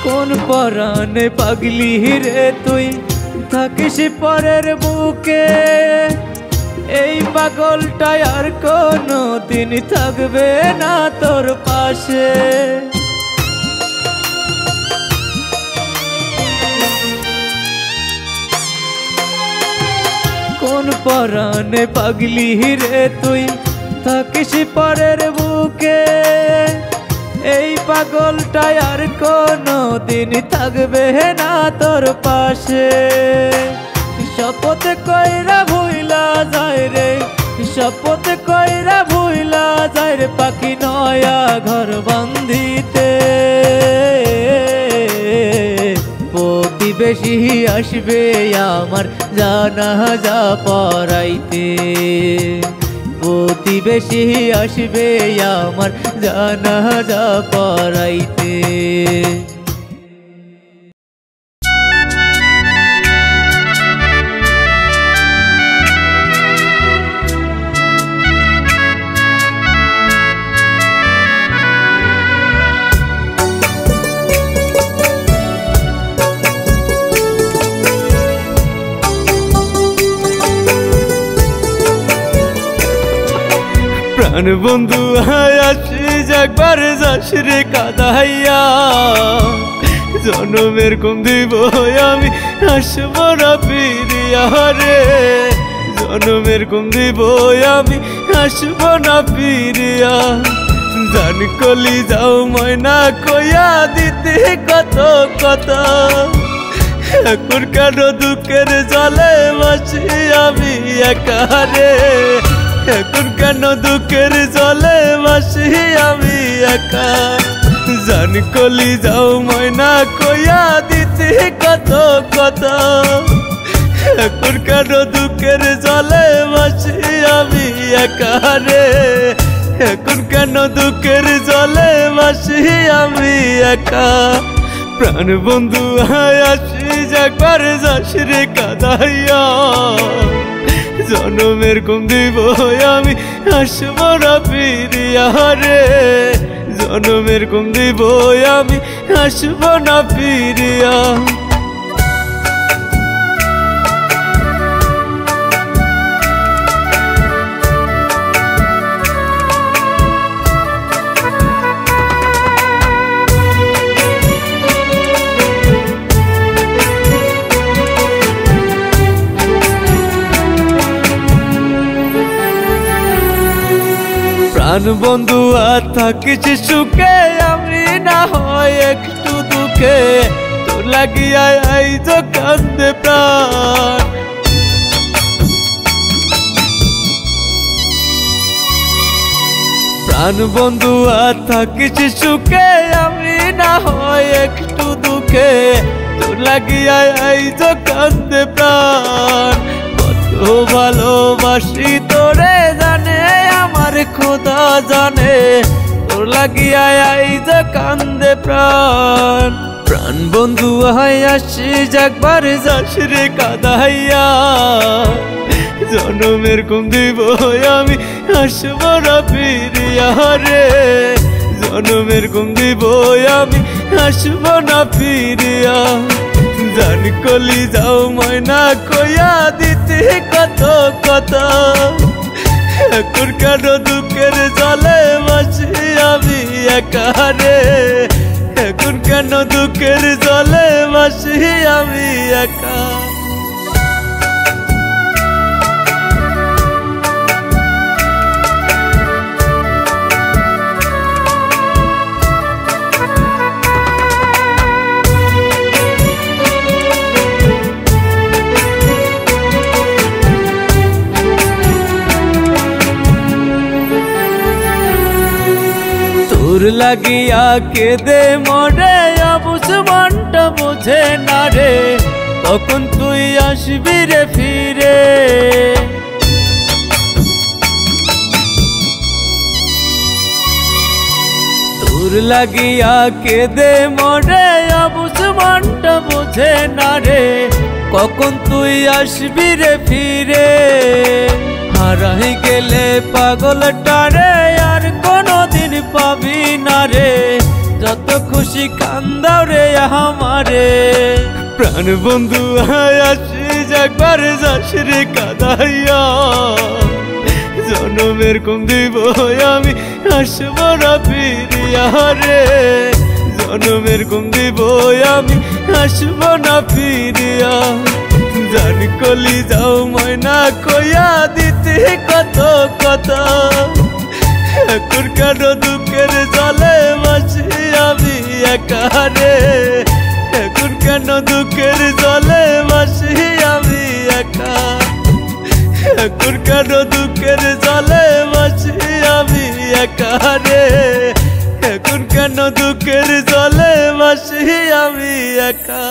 কোন পরাণে পাগলি রে তুই থাকিস পরের বুকে, এই পাগলটা আর কোনো দিন থাকবে না তোর পাশে। কোন পরাণে পাগলি রে তুই থাকিস পরের বুকে, এই পাগলটা আর কোনো দিন থাকবে না তোর পাশে। শপথ কইরা ভুইলা যায় রে, শপথ কইরা ভুইলা যায় রে পাখি নয়া ঘর বান্ধিতে, প্রতিবেশী আসবে আমার জানাজা পড়াইতে, প্রতিবেশী আসবে আমার জানাজা পড়াইতে। প্রাণ বন্ধু আসিস একবার যাস রে কাদাইয়া, জনমের কম দিব আমি আসবো না ফিরিয়া রে, জনমের কম দিব আমি আসবো না ফিরিয়া। জান কলি যাও ময়না কইয়া দিতে কত কথা, এখন কেন দুঃখের জলে ভাসি আমি একা রে, এখন কেন দুঃখের জলে ভাসি আমি একা। জান কলি যাও ময়না কইয়া দিতে কত কথা, এখন কেন দুঃখের জলে ভাসি আমি একা রে, এখন কেন দুঃখের জলে ভাসি আমি একা। প্রাণ বন্ধু আয় আসিস একবার যাস রে কাঁদাইয়া, জনমের কম দিব আমি আসব না ফিরিয়া রে, জনমের কম দিব আমি আসব না ফিরিয়া। প্রাণ বন্ধু আর থাকিস সুখে আমি না হয় একটু দুঃখে, তোর লাগিয়া এই তো কান্দে প্রাণ। প্রাণ বন্ধু আর থাকিস সুখে আমি না হয় একটু দুঃখে, তোর লাগিয়া এই তো কান্দে প্রাণ। কত ভালোবাসি তোরে জানে আমার খোদা জানে, তোর লাগিয়া এই যে কান্দে প্রাণ। প্রাণ বন্ধু আয় আসিস একবার যাস রে কাঁদাইয়া, জনমের কম দিব আমি আসব না ফিরিয়া রে, জনমের কম দিব আমি আসব না ফিরিয়া। জান কলি যাও ময়না কইয়া দিতে কত কথা, এখন কেন দুঃখের জলে ভাসি আমি একা রে, এখন কেন দুঃখের জলে ভাসি আমি একা। তোর লাগিয়া কেঁদে মরে অবুঝ মনটা বোঝে না রে, তখন তুই আসবি রে ফিরে। তোর লাগিয়া কেঁদে মরে অবুঝ মনটা বোঝে না রে, কখন তুই আসবি রে ফিরে। হারাই গেলে পাগলটারে আর কোনদিন পাবি না রে, যত খুশি কান্দাও রে আমারে। প্রাণ বন্ধু আয় আসিস একবার যাস রে কাঁদাইয়া, জনমের কম দিব আমি আসব না ফিরিয়া রে, জনমের কম দিব আমি আসব না ফিরিয়া। জান কলি যাও ময়না কইয়া দিতে কত কথা, এখন কেন দুঃখের জলে ভাসি আমি একা রে, এখন কেন দুঃখের জলে ভাসি আমি একা, এখন কেন দুঃখের জলে ভাসি আমি একা রে, এখন কেন দুঃখের জলে ভাসি আমি একা।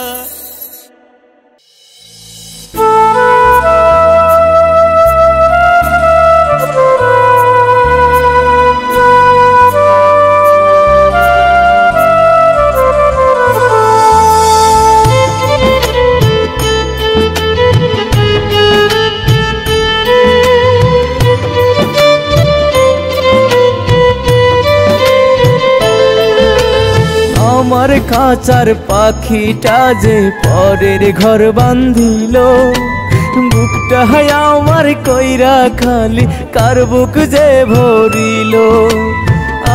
আমার খাঁচার পাখিটা যে পরের ঘর বাঁধিল, বুকটা আমার কইরা খালি কার বুক যে ভরিল।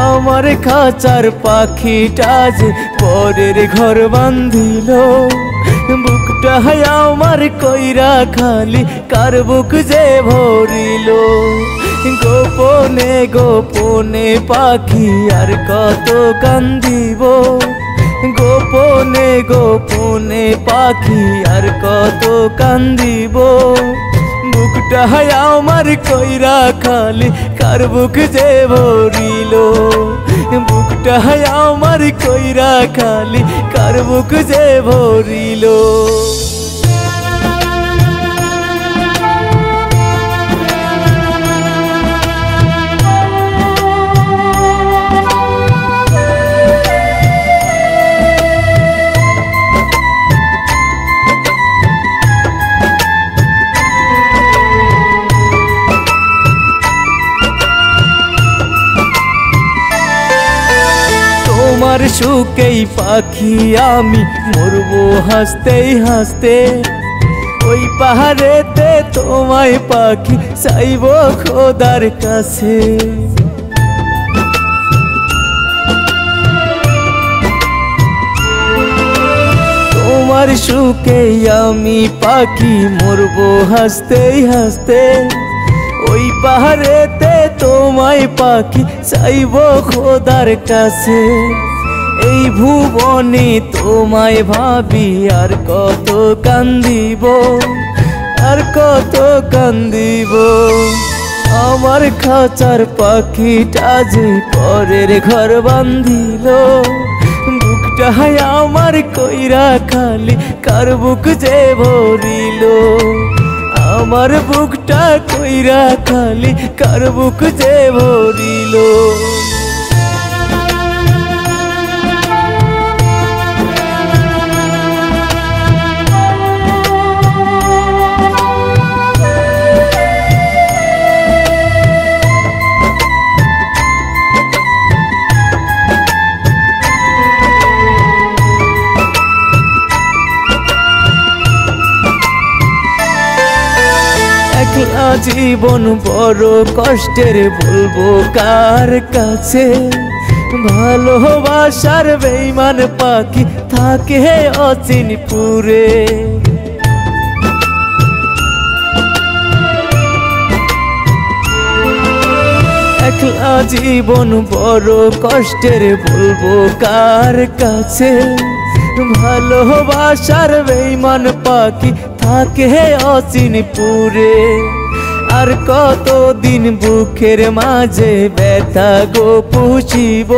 আমার খাঁচার পাখিটা যে পরের ঘর বাঁধিল, বুকটা আমার কইরা খালি কার বুক যে ভরিল। গোপনে গোপনে পাখি আর কত কান্দিব, গোপনে গোপনে পাখি আর কত কান্দিব বুকটা আমার কইরা খালি কার বুক যে ভরিল বুকটা আমার কইরা খালি কার বুক যে ভরিল তোমার সুখেই পাখি আমি মরবো হাসতে হাসতে ওই পাহাড়েতে তোমায় পাখি চাইব খোদার কাছে তোমার সুখেই আমি পাখি মরবো হাসতে হাসতে ওই পাহাড়েতে তোমায় পাখি চাইব খোদার কাছে এই ভুবনে তোমায় ভাবি আর কত কান্দিব আর কত কান্দিব আমার খাঁচার পাখিটা যে পরের ঘর বান্ধিল বুকটা আমার কইরা খালি কার বুক যে ভরিল আমার বুকটা কইরা খালি কার বুক যে ভরিল একলা জীবন বড় কষ্টের বলবো কার কাছে ভালোবাসার বেঈমান পাখি থাকে অচিনপুরে একলা জীবন বড় কষ্টের বলবো কার কাছে ভালোবাসার বেঈমান পাখি থাকে অচিনপুরে আর কতদিন বুকের মাঝে ব্যথা গো পুষিব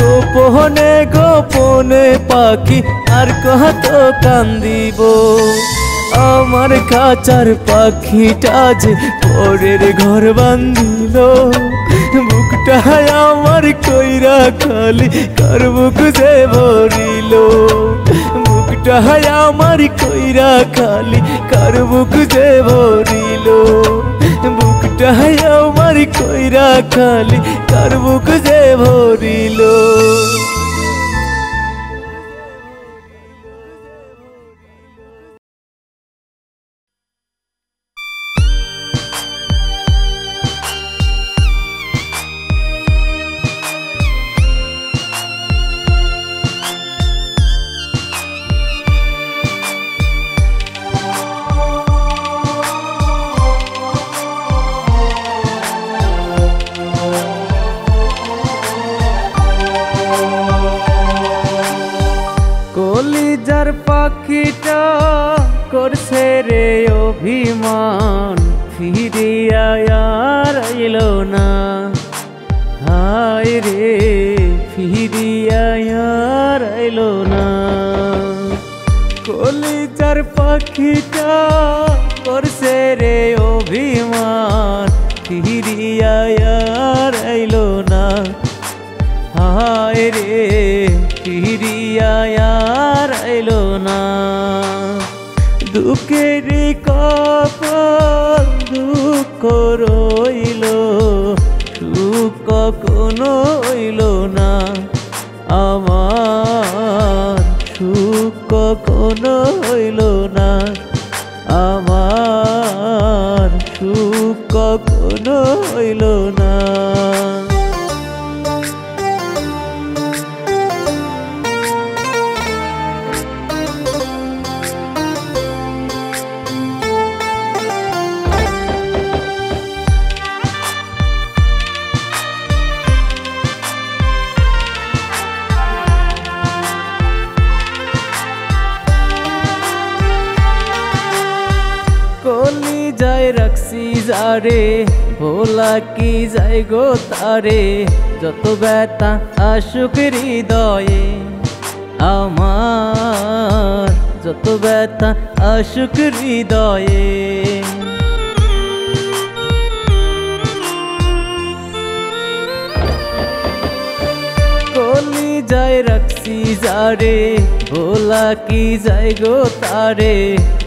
গোপনে গোপনে পাখি আর কত কান্দিব আমার খাঁচার পাখিটা যে পরের ঘর বান্ধিল বুকটা আমার কইরা খালি কার বুক যে ভরিল বুকটা আমার কইরা খালি কার বুক যে ভরিল বুকটা আমার কইরা খালি কার বুক যে ভরিল কলিজার পাখিটা করছে রে অভিমান ফিরিয়া আর আইলো না হায় রে ফিরিয়া আর আইলো না কলিজার পাখিটা করছে রে অভিমান ফিরিয়া আর আইলো না হায় রে ফিরিয়া আর আইলো না দুঃখের কপাল দুঃখ রইল সুখ কখনো হইল না আমার সুখ কখনো হইল না আমার সুখ কখনো হইল না যারে ভোলা কি যায় গো তারে যত ব্যথা আসুক হৃদয়ে আমার যত ব্যথা আসুক হৃদয়ে কলি যায় রাখছি যারে ভোলা কি যায় গো তারে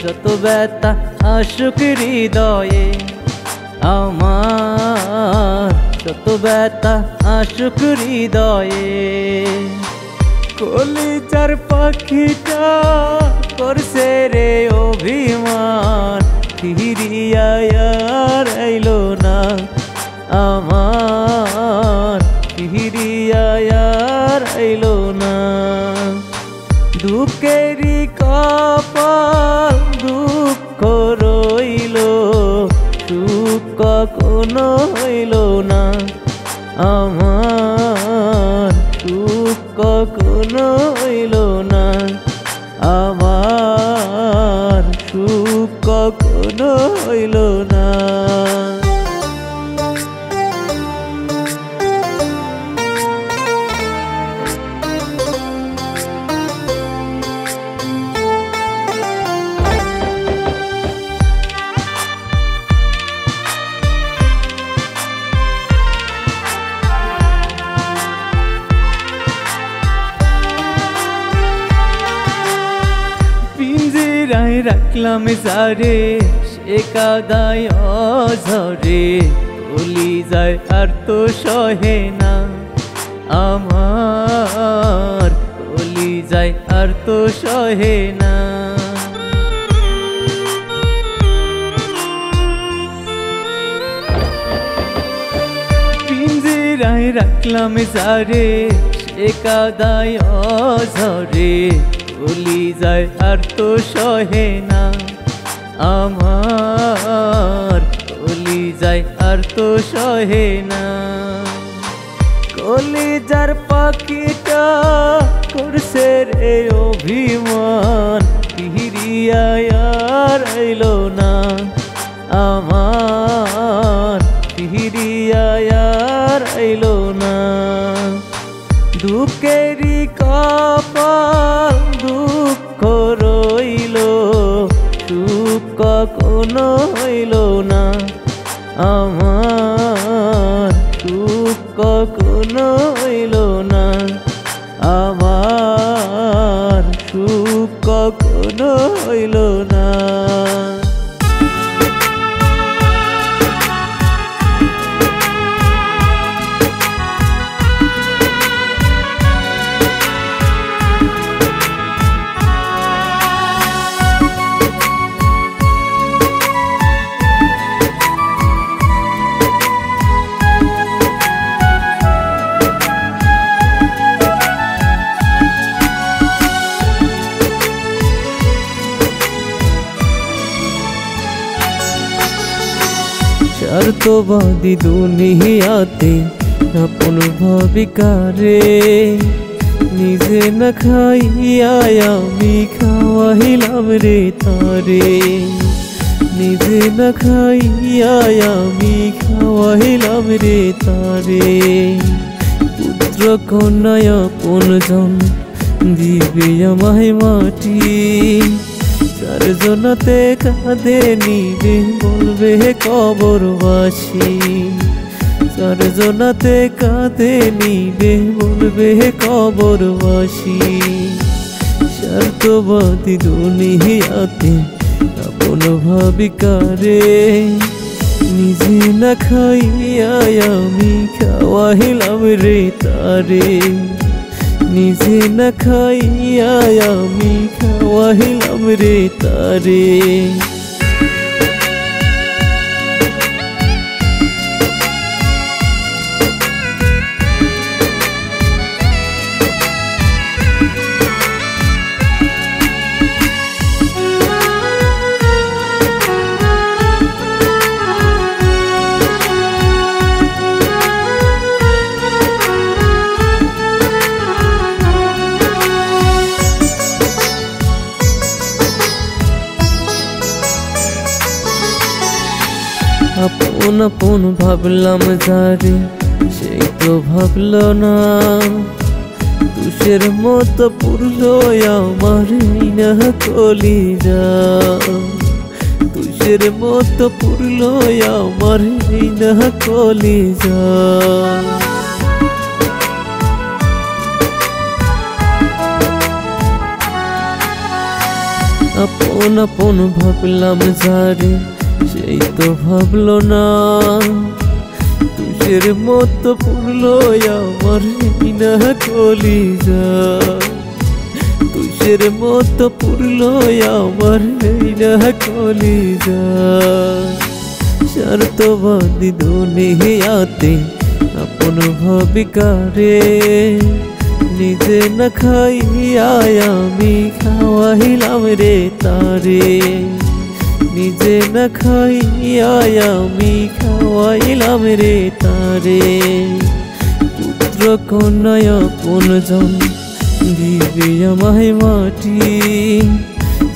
যত ব্যথা আসুক হৃদয়ে আমার যত ব্যথা আসুক হৃদয়ে কলিজার পাখিটা করছে রে অভিমান ফিরিয়া আর আইলো না আমার ফিরিয়া আর আইলো না দুঃখেরই কপাল দুঃখ রইল সুখ কখনো হইল না আমার সুখ কখনো হইল না আমার সুখ কখনো হইল না পিঞ্জিরায় রাখলাম যারে সে কাদায় অঝরে কলি যায় আর তো সহে না আমার কলি যায় আর তো সহে না পিঞ্জিরায় রাখলাম যারে সে কাদায় অঝরে কলি যায় আর তো সহে না আমার কলি যায় আর তো সহে না কলিজার পাখিটা করছে রে অভিমান ফিরিয়া আর আইলো না আমার ফিরিয়া আর আইলো না দুঃখেরই কপাল দুঃখ রইল সুখ কখনো হইল না আমার সুখ কখনো হইল না আমার সুখ কখনো হইল না স্বার্থবাদী দুনিয়াতে আপন ভাবিকারে নিজে না খাইয়া আমি খাওয়াইলাম রে তারে নিজে না খাইয়া আমি খাওয়াইলাম রে তারে পুত্র কন্যায় আপনজন দিবে আমায় মাটি চারজনাতে কাঁধে নিবে বলবে কবরবাসী চারজনাতে কাঁধে নিবে বলবে কবরবাসী স্বার্থবাদী দুনিয়াতে আপন ভাবিকারে নিজে না খাইয়া আমি খাওয়াইলাম রে তারে নিজে না খাইয়া আমি খাওয়াইলাম রে তারে আপন আপন ভাবলাম যারে সেই তো ভাবলো না, তুষের মতো পুরলো আমার না কলিজা, তুষের মতো পুরলো আমার না কলিজা। আপন আপন ভাবলাম যারে সেই তো ভাবলো না, তুষের মতো পুরলো আমার না কলিজা, তুষের মতো পুরলো আমার না কলিজা। স্বার্থবাদী দুনিয়াতে আপন ভাবি কারে, নিজে না খাইয়া আমি খাওয়াইলাম রে তারে, নিজে না খাইয়া আমি খাওয়াইলাম রে তারে। পুত্র কন্যায় আপনজন দিবে আমায় মাটি,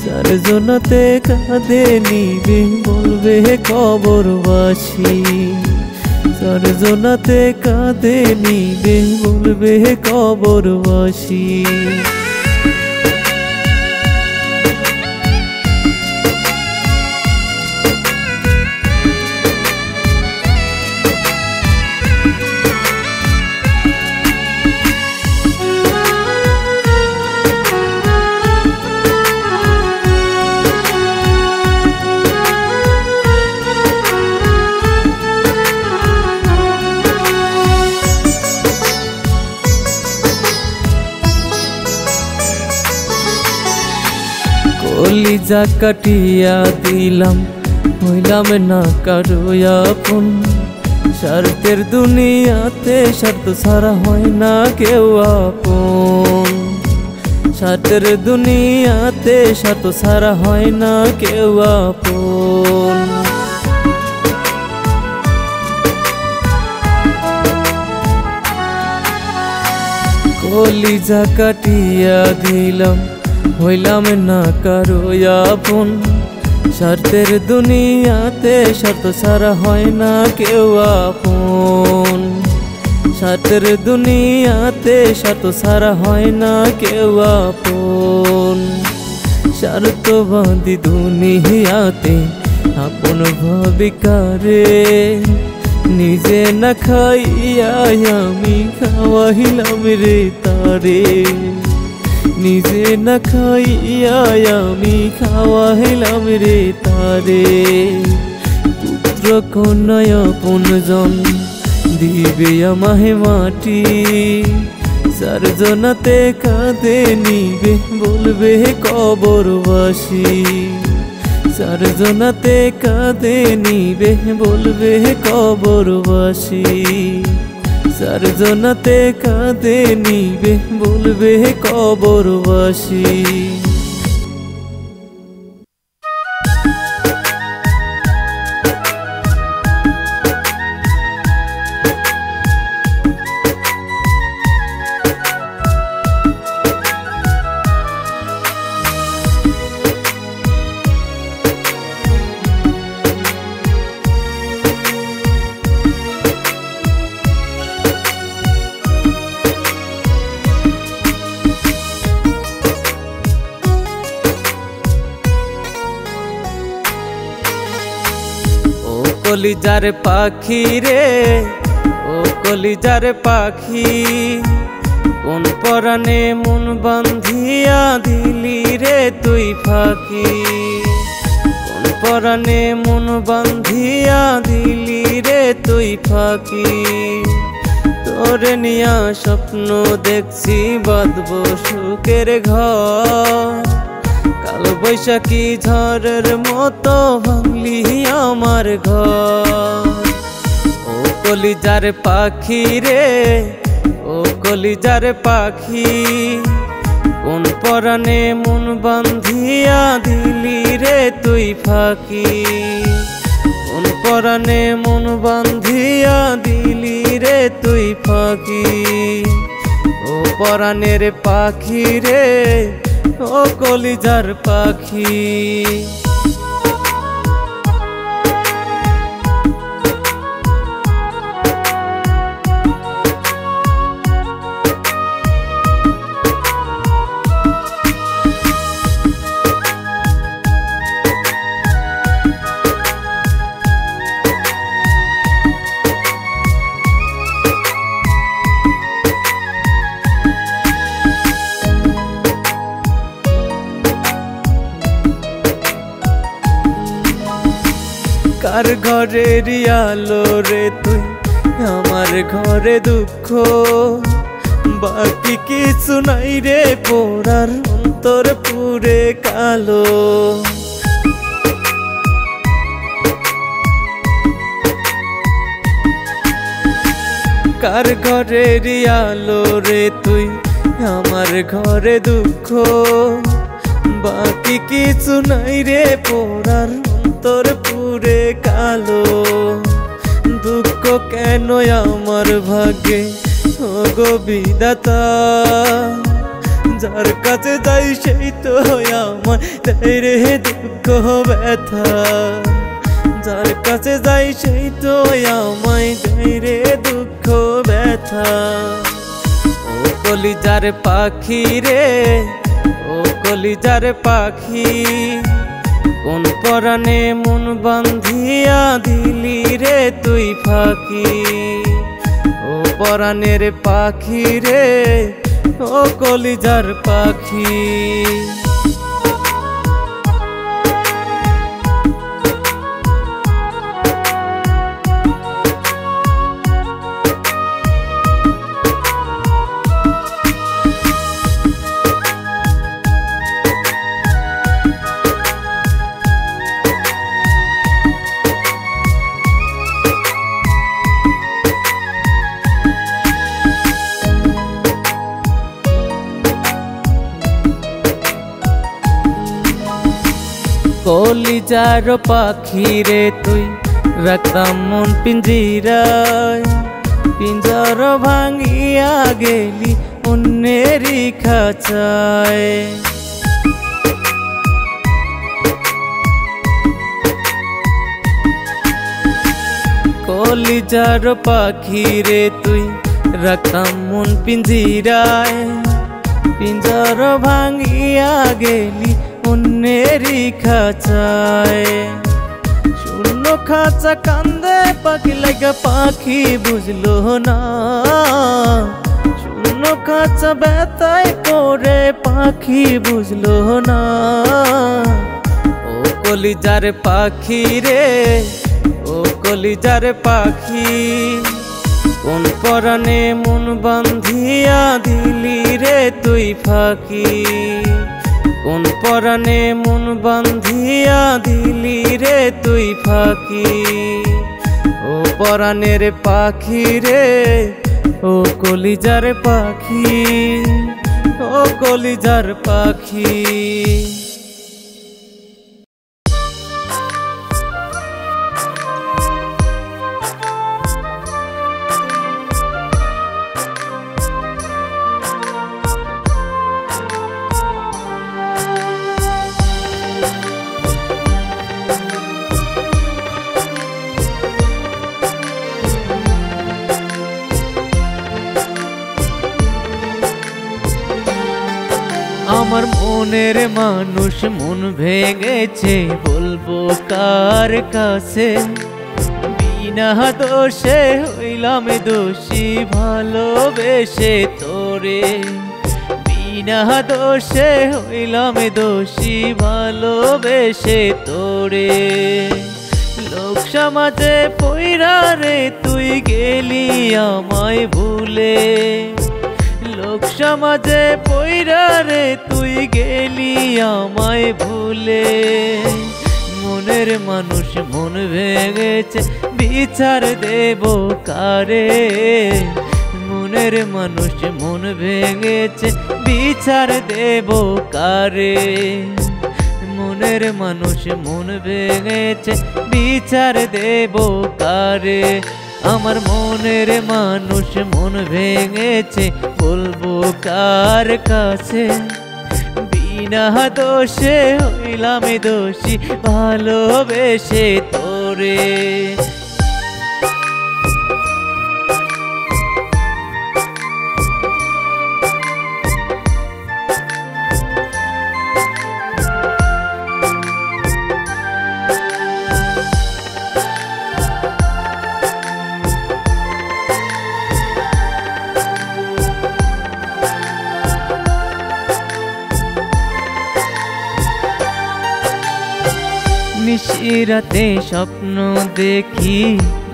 চারজনাতে কাঁদে নিবে বলবে কবরবাসী, চারজনাতে কাঁদে নিবে বলবে কবরবাসী। কলিজা কাটিয়া দিলাম হইলাম না কারো আপন, স্বার্থের দুনিয়াতে স্বার্থ ছাড়া হয় না কেউ আপন, স্বার্থের দুনিয়াতে স্বার্থ ছাড়া হয় না কেউ আপন। কলিজা কাটিয়া দিলাম হইলাম না কারো আপন, স্বার্থের দুনিয়াতে স্বার্থ ছাড়া হয় না কেউ আপন, স্বার্থের দুনিয়াতে স্বার্থ ছাড়া হয় না কেউ আপন। স্বার্থবাদী দুনিয়াতে আপন ভাবি কারে, নিজে না খাইয়া আমি খাওয়াইলাম রে তারে, নিজে না খাইয়া আমি খাওয়াইলাম রে তারে। পুত্র কন্যায় আপনজন দিবে আমায় মাটি, চারজনাতে কাঁদে নিবে বলবে কবরবাসী, চারজনাতে কাঁদে নিবে বলবে কবরবাসী, চারজনাতে কাঁদে নিবে বলবে কবরবাসী। কলিজার পাখি রে ও কলিজার পাখি, কোন পরাণে মন বান্ধিয়া দিলি রে তুই ফাঁকি, কোন পরাণে মন বান্ধিয়া দিলি রে তুই ফাঁকি। তোরে নিয়া স্বপ্ন দেখছি বাঁধব সুখের ঘর, কাল বৈশাখী ঝড়ের মতো ভাঙলি আমার ঘর। ও কলিজার পাখি রে ও কলিজার পাখি, কোন পরাণে মন বান্ধিয়া দিলি রে তুই ফাঁকি, কোন পরাণে মন বান্ধিয়া দিলি রে তুই ফাঁকি। ও পরাণের পাখি রে ও কলিজার পাখি। কার ঘরের আলো রে তুই আমার ঘরে দুঃখ বাকি কিছু নাই রে পোড়ার অন্তর পুরে কালো কার ঘরের আলো রে তুই আমার ঘরে দুঃখ বাকি কিছু নাই রে পোড়ার অন্তর পুরে কালো দুঃখ কেন আমার ভাগ্যে ও গো বিধাতা যার কাছে যাই সেই তো আমার দেয় রে দুঃখ ব্যথা যার কাছে যাই সেই তো আমায় দেয় রে দুঃখ ব্যথা ও কলিজার পাখি রে ও কলিজার পাখি কোন পরাণে মন বান্ধিয়া দিলি রে তুই ফাঁকি ও পরাণের পাখি রে ও কলিজার পাখি কলিজার পাখি রে তুই রাখতাম মন পিঞ্জিরায় পিঞ্জর ভাঙিয়া গেলি অন্যেরই খাঁচায় কলিজার পাখি রে তুই রাখতাম মন পিঞ্জিরায় পিঞ্জর ভাঙিয়া গেলি অন্যেরই খাঁচায় শূন্য খাঁচা কান্দে পাখি লাগা পাখি বুঝলো না শূন্য খাঁচা ব্যথায় করে পাখি বুঝলো না ও কলিজার পাখি রে ও কলিজার পাখি কোন পরাণে মন বান্ধিয়া দিলি রে তুই ফাঁকি কোন পরাণে মন বান্ধিয়া দিলি রে তুই ফাঁকি ও পরাণের পাখি রে ও কলিজার পাখি ও কলিজার পাখি আমার মনের মানুষ মন ভেঙেছে বলবো কার কাছে বিনা দোষে হইলাম দোষী ভালোবেসে তোরে বিনা দোষে হইলাম দোষী ভালোবেসে তোরে লোক সমাজে পইরা রে তুই গেলি আমায় ভুলে লোক সমাজে পইরা রে তুই গেলি আমায় ভুলে মনের মানুষ মন ভেঙেছে বিচার দেব কারে মনের মানুষ মন ভেঙেছে বিচার দেব কারে মনের মানুষ মন ভেঙেছে বিচার দেব কারে আমার মনের মানুষ মন ভেঙেছে বলবো কার কাছে বিনা দোষে হইলাম দোষী ভালোবেসে তোরে নিশিরাতে স্বপ্ন দেখি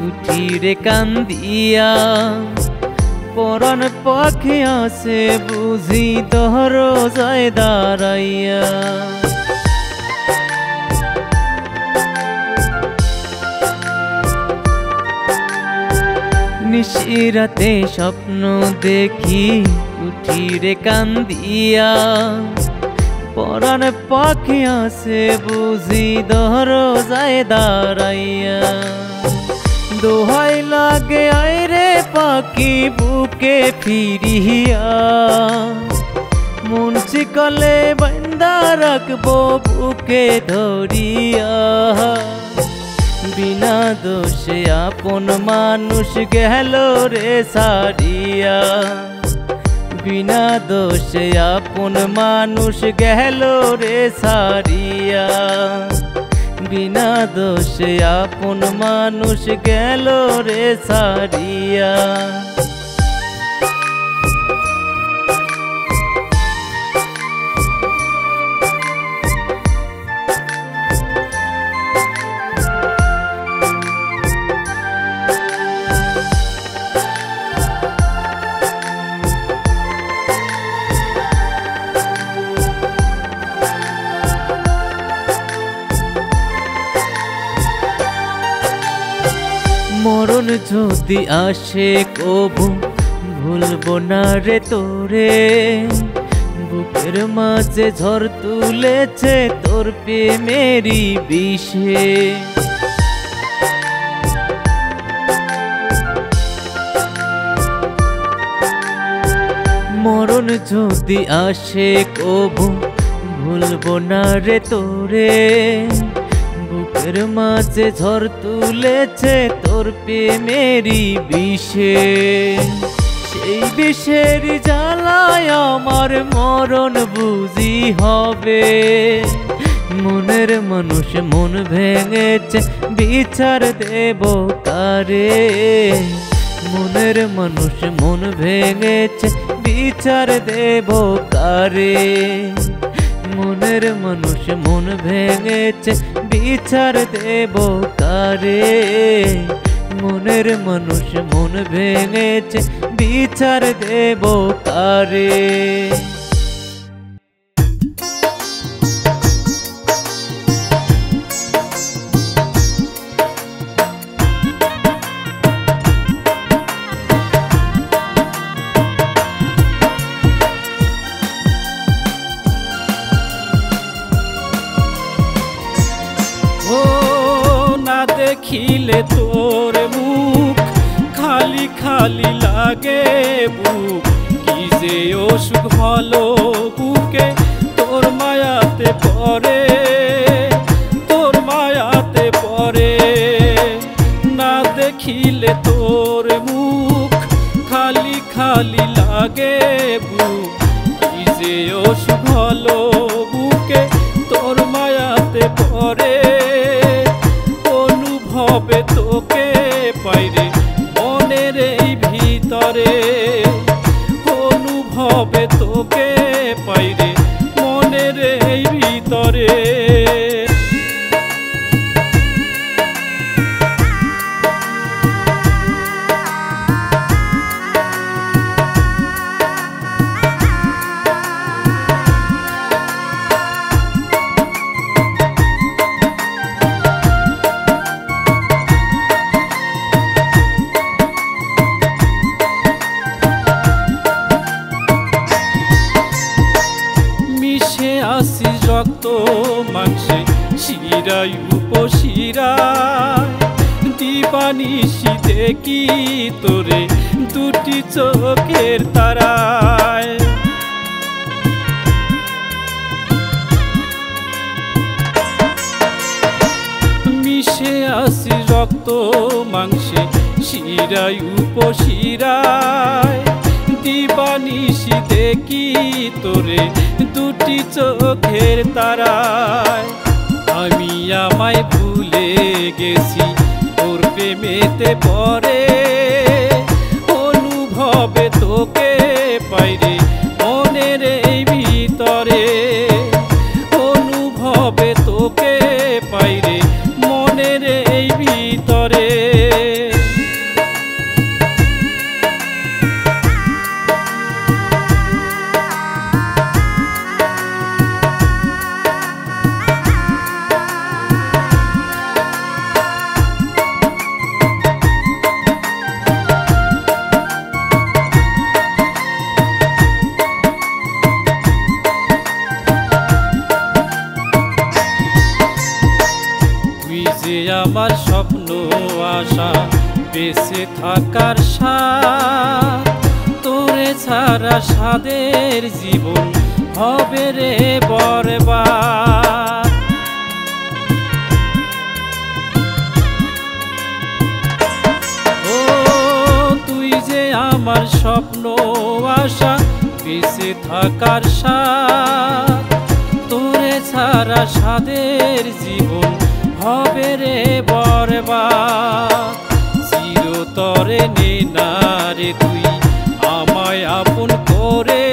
উঠি রে কান্দিয়া পরাণ পাখি আসে বুঝি দরজায় দাঁড়াইয়া নিশিরাতে স্বপ্ন দেখি উঠি রে কান্দিয়া পরাণ পাখি আসে বুঝি দরজায় দাঁড়াইয়া দোহাই লাগে আয় রে পাখি বুকে ফিরিয়া মন চিকলে বান্দা রাখবো বুকে ধরিয়া বিনা দোষে আপন মানুষ গেল রে সারিয়া বিনা দোষে আপন মানুষ গেল রে সারিয়া বিনা দোষে আপন মানুষ গেল রে সারিয়া মরণ যদি আসে কবু ভুলবো না রে তোরে বুকের মাঝে ঝড় তুলেছে তোর প্রেমেরই বিষে মরণ যদি আসে কবু ভুলবো না রে তোরে বুকের মাঝে ঝড় তুলেছে তোর প্রেমেরই বিষে সেই বিষের জ্বালায় আমার মরণ বুঝি হবে মনের মানুষ মন ভেঙেছে বিচার দেব কারে মনের মানুষ মন ভেঙেছে বিচার দেব কারে মনের মানুষ মন ভেঙেছে বিচার দেব কারে মনের মানুষ মন ভেঙেছে বিচার দেব কারে দেখিলে তোর মুখ খালি খালি লাগে বুক কি যে অসুখ হলো বুকে তোর মায়াতে পড়ে না দেখিলে তোর মুখ খালি খালি লাগে বুক কি যে অসুখ হলো বুকে তোর মায়াতে পড়ে হবে তোকে পাইরে মনের এই ভিতরে অনুভবে তোকে পাইরে মনের এই ভিতরে রক্ত মাংসে শিরায় উপশিরায় দিবানিশি দেখি তোরে দুটি চোখের তারায় মিশে আসি রক্ত মাংসে শিরায় উপশিরায় দিবানিশি দেখি তোরে দুটি চোখের তারায় আমি আমায় ভুলে গেছি তোর প্রেমেতে পড়ে অনুভবে তোকে পাইরে মনের এই ভিতরে অনুভবে তোকে পাইরে স্বপ্ন আশা বেঁচে থাকার স্বাদ, তোরে ছাড়া স্বাদের জীবন হবে রে বরবাদ। ও তুই যে আমার স্বপ্ন আশা বেঁচে থাকার স্বাদ, তোরে ছাড়া স্বাদের জীবন হবে রে বরবাদ। চিরতরে নে না রে তুই আমায় আপন করে,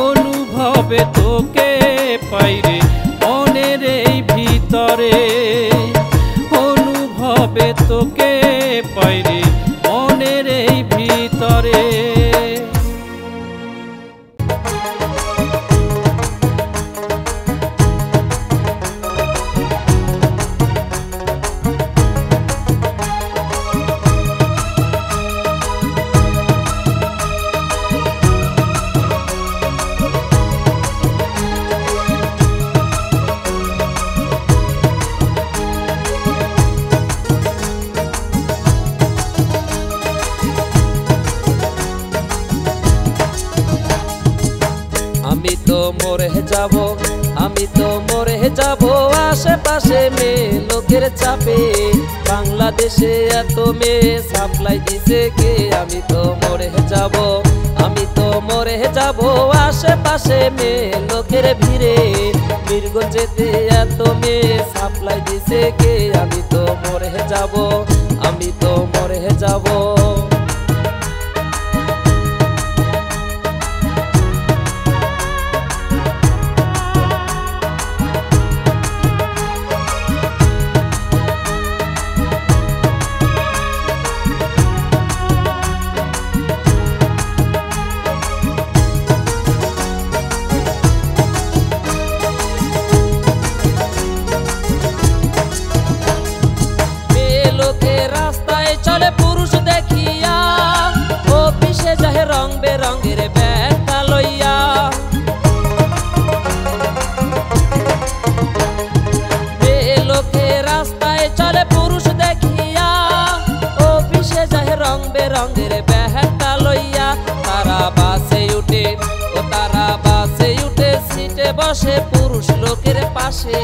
অনুভবে তোকে পাইরে মনের এই ভিতরে, অনুভবে তোকে পাইরে মনের এই ভিতরে। আমি তো মরে যাব, আমি তো মরে যাব আশেপাশে মেয়ে লোকের চাপে, বাংলাদেশে এত মেয়ে সাপ্লাই দিছে কে? আমি তো মরে যাব, আমি তো মরে যাব আশেপাশে মেয়ে লোকের ভিড়ে, বীরগঞ্জেতে এত মেয়ে সাপ্লাই দিছে কে? আমি তো মরে যাব, আমি তো মরে যাব। রাস্তায় চলে পুরুষ দেখিয়া, অফিসে যায় রং বেরঙের ব্যাগটা লইয়া, লোকে রাস্তায় চলে পুরুষ দেখিয়া, অফিসে যায় রং বেরঙের ব্যাগটা লইয়া। তারা বাসে উঠে, ও তারা বাসে উঠে সিটে বসে পুরুষ লোকের পাশে,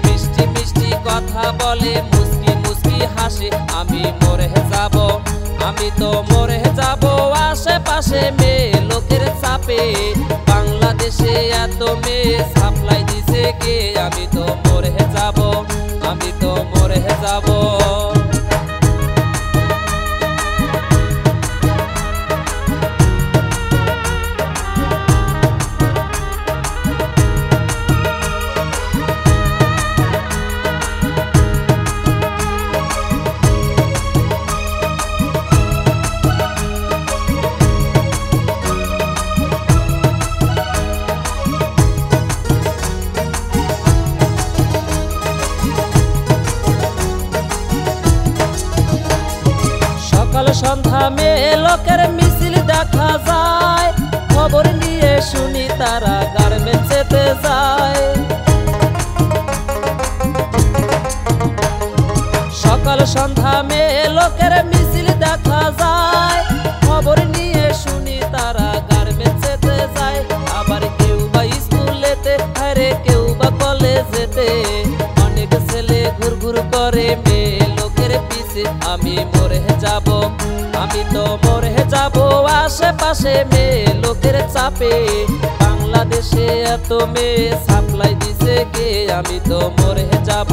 মিষ্টি মিষ্টি কথা বলে মুস্কি মুস্কি হাসে। আমি মরে যাব, আমি তো মরে যাব আশেপাশে মেয়ে লোকের চাপে, বাংলাদেশে এত মেয়ে সাপ্লাই দিছে কে? আমি তো মরে যাব, আমি তো মরে যাব। সকাল সন্ধ্যা মেয়ে লোকের মিছিল দেখা যায়, খবর নিয়ে শুনি তারা গার্মেন্টসেতে যায়। সকাল সন্ধ্যা মেয়ে লোকের মিছিল দেখা যায়, খবর নিয়ে শুনি তারা গার্মেন্টসেতে যায়। আবার কেউ বা স্কুলেতে, আরে কেউ বা কলেজেতে, অনেক ছেলে ঘুরঘুর করে মেয়ে লোকের পিছে। আমি মরে যাব, আমি তো মরে যাব আশেপাশে মেয়ে লোকের চাপে, বাংলাদেশে এত মেয়ে সাপ্লাই দিছে কে? আমি তো মরে যাব,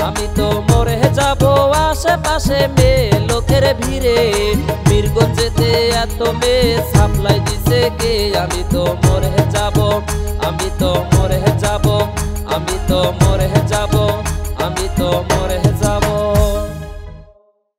আমি তো মরে যাব আশেপাশে মেয়ে লোকের ভিড়ে, বীরগঞ্জেতে এত মেয়ে সাপ্লাই দিছে কে? আমি তো মরে যাব, আমি তো মরে যাব, আমি তো মরে যাব, আমি তো মরে যাব।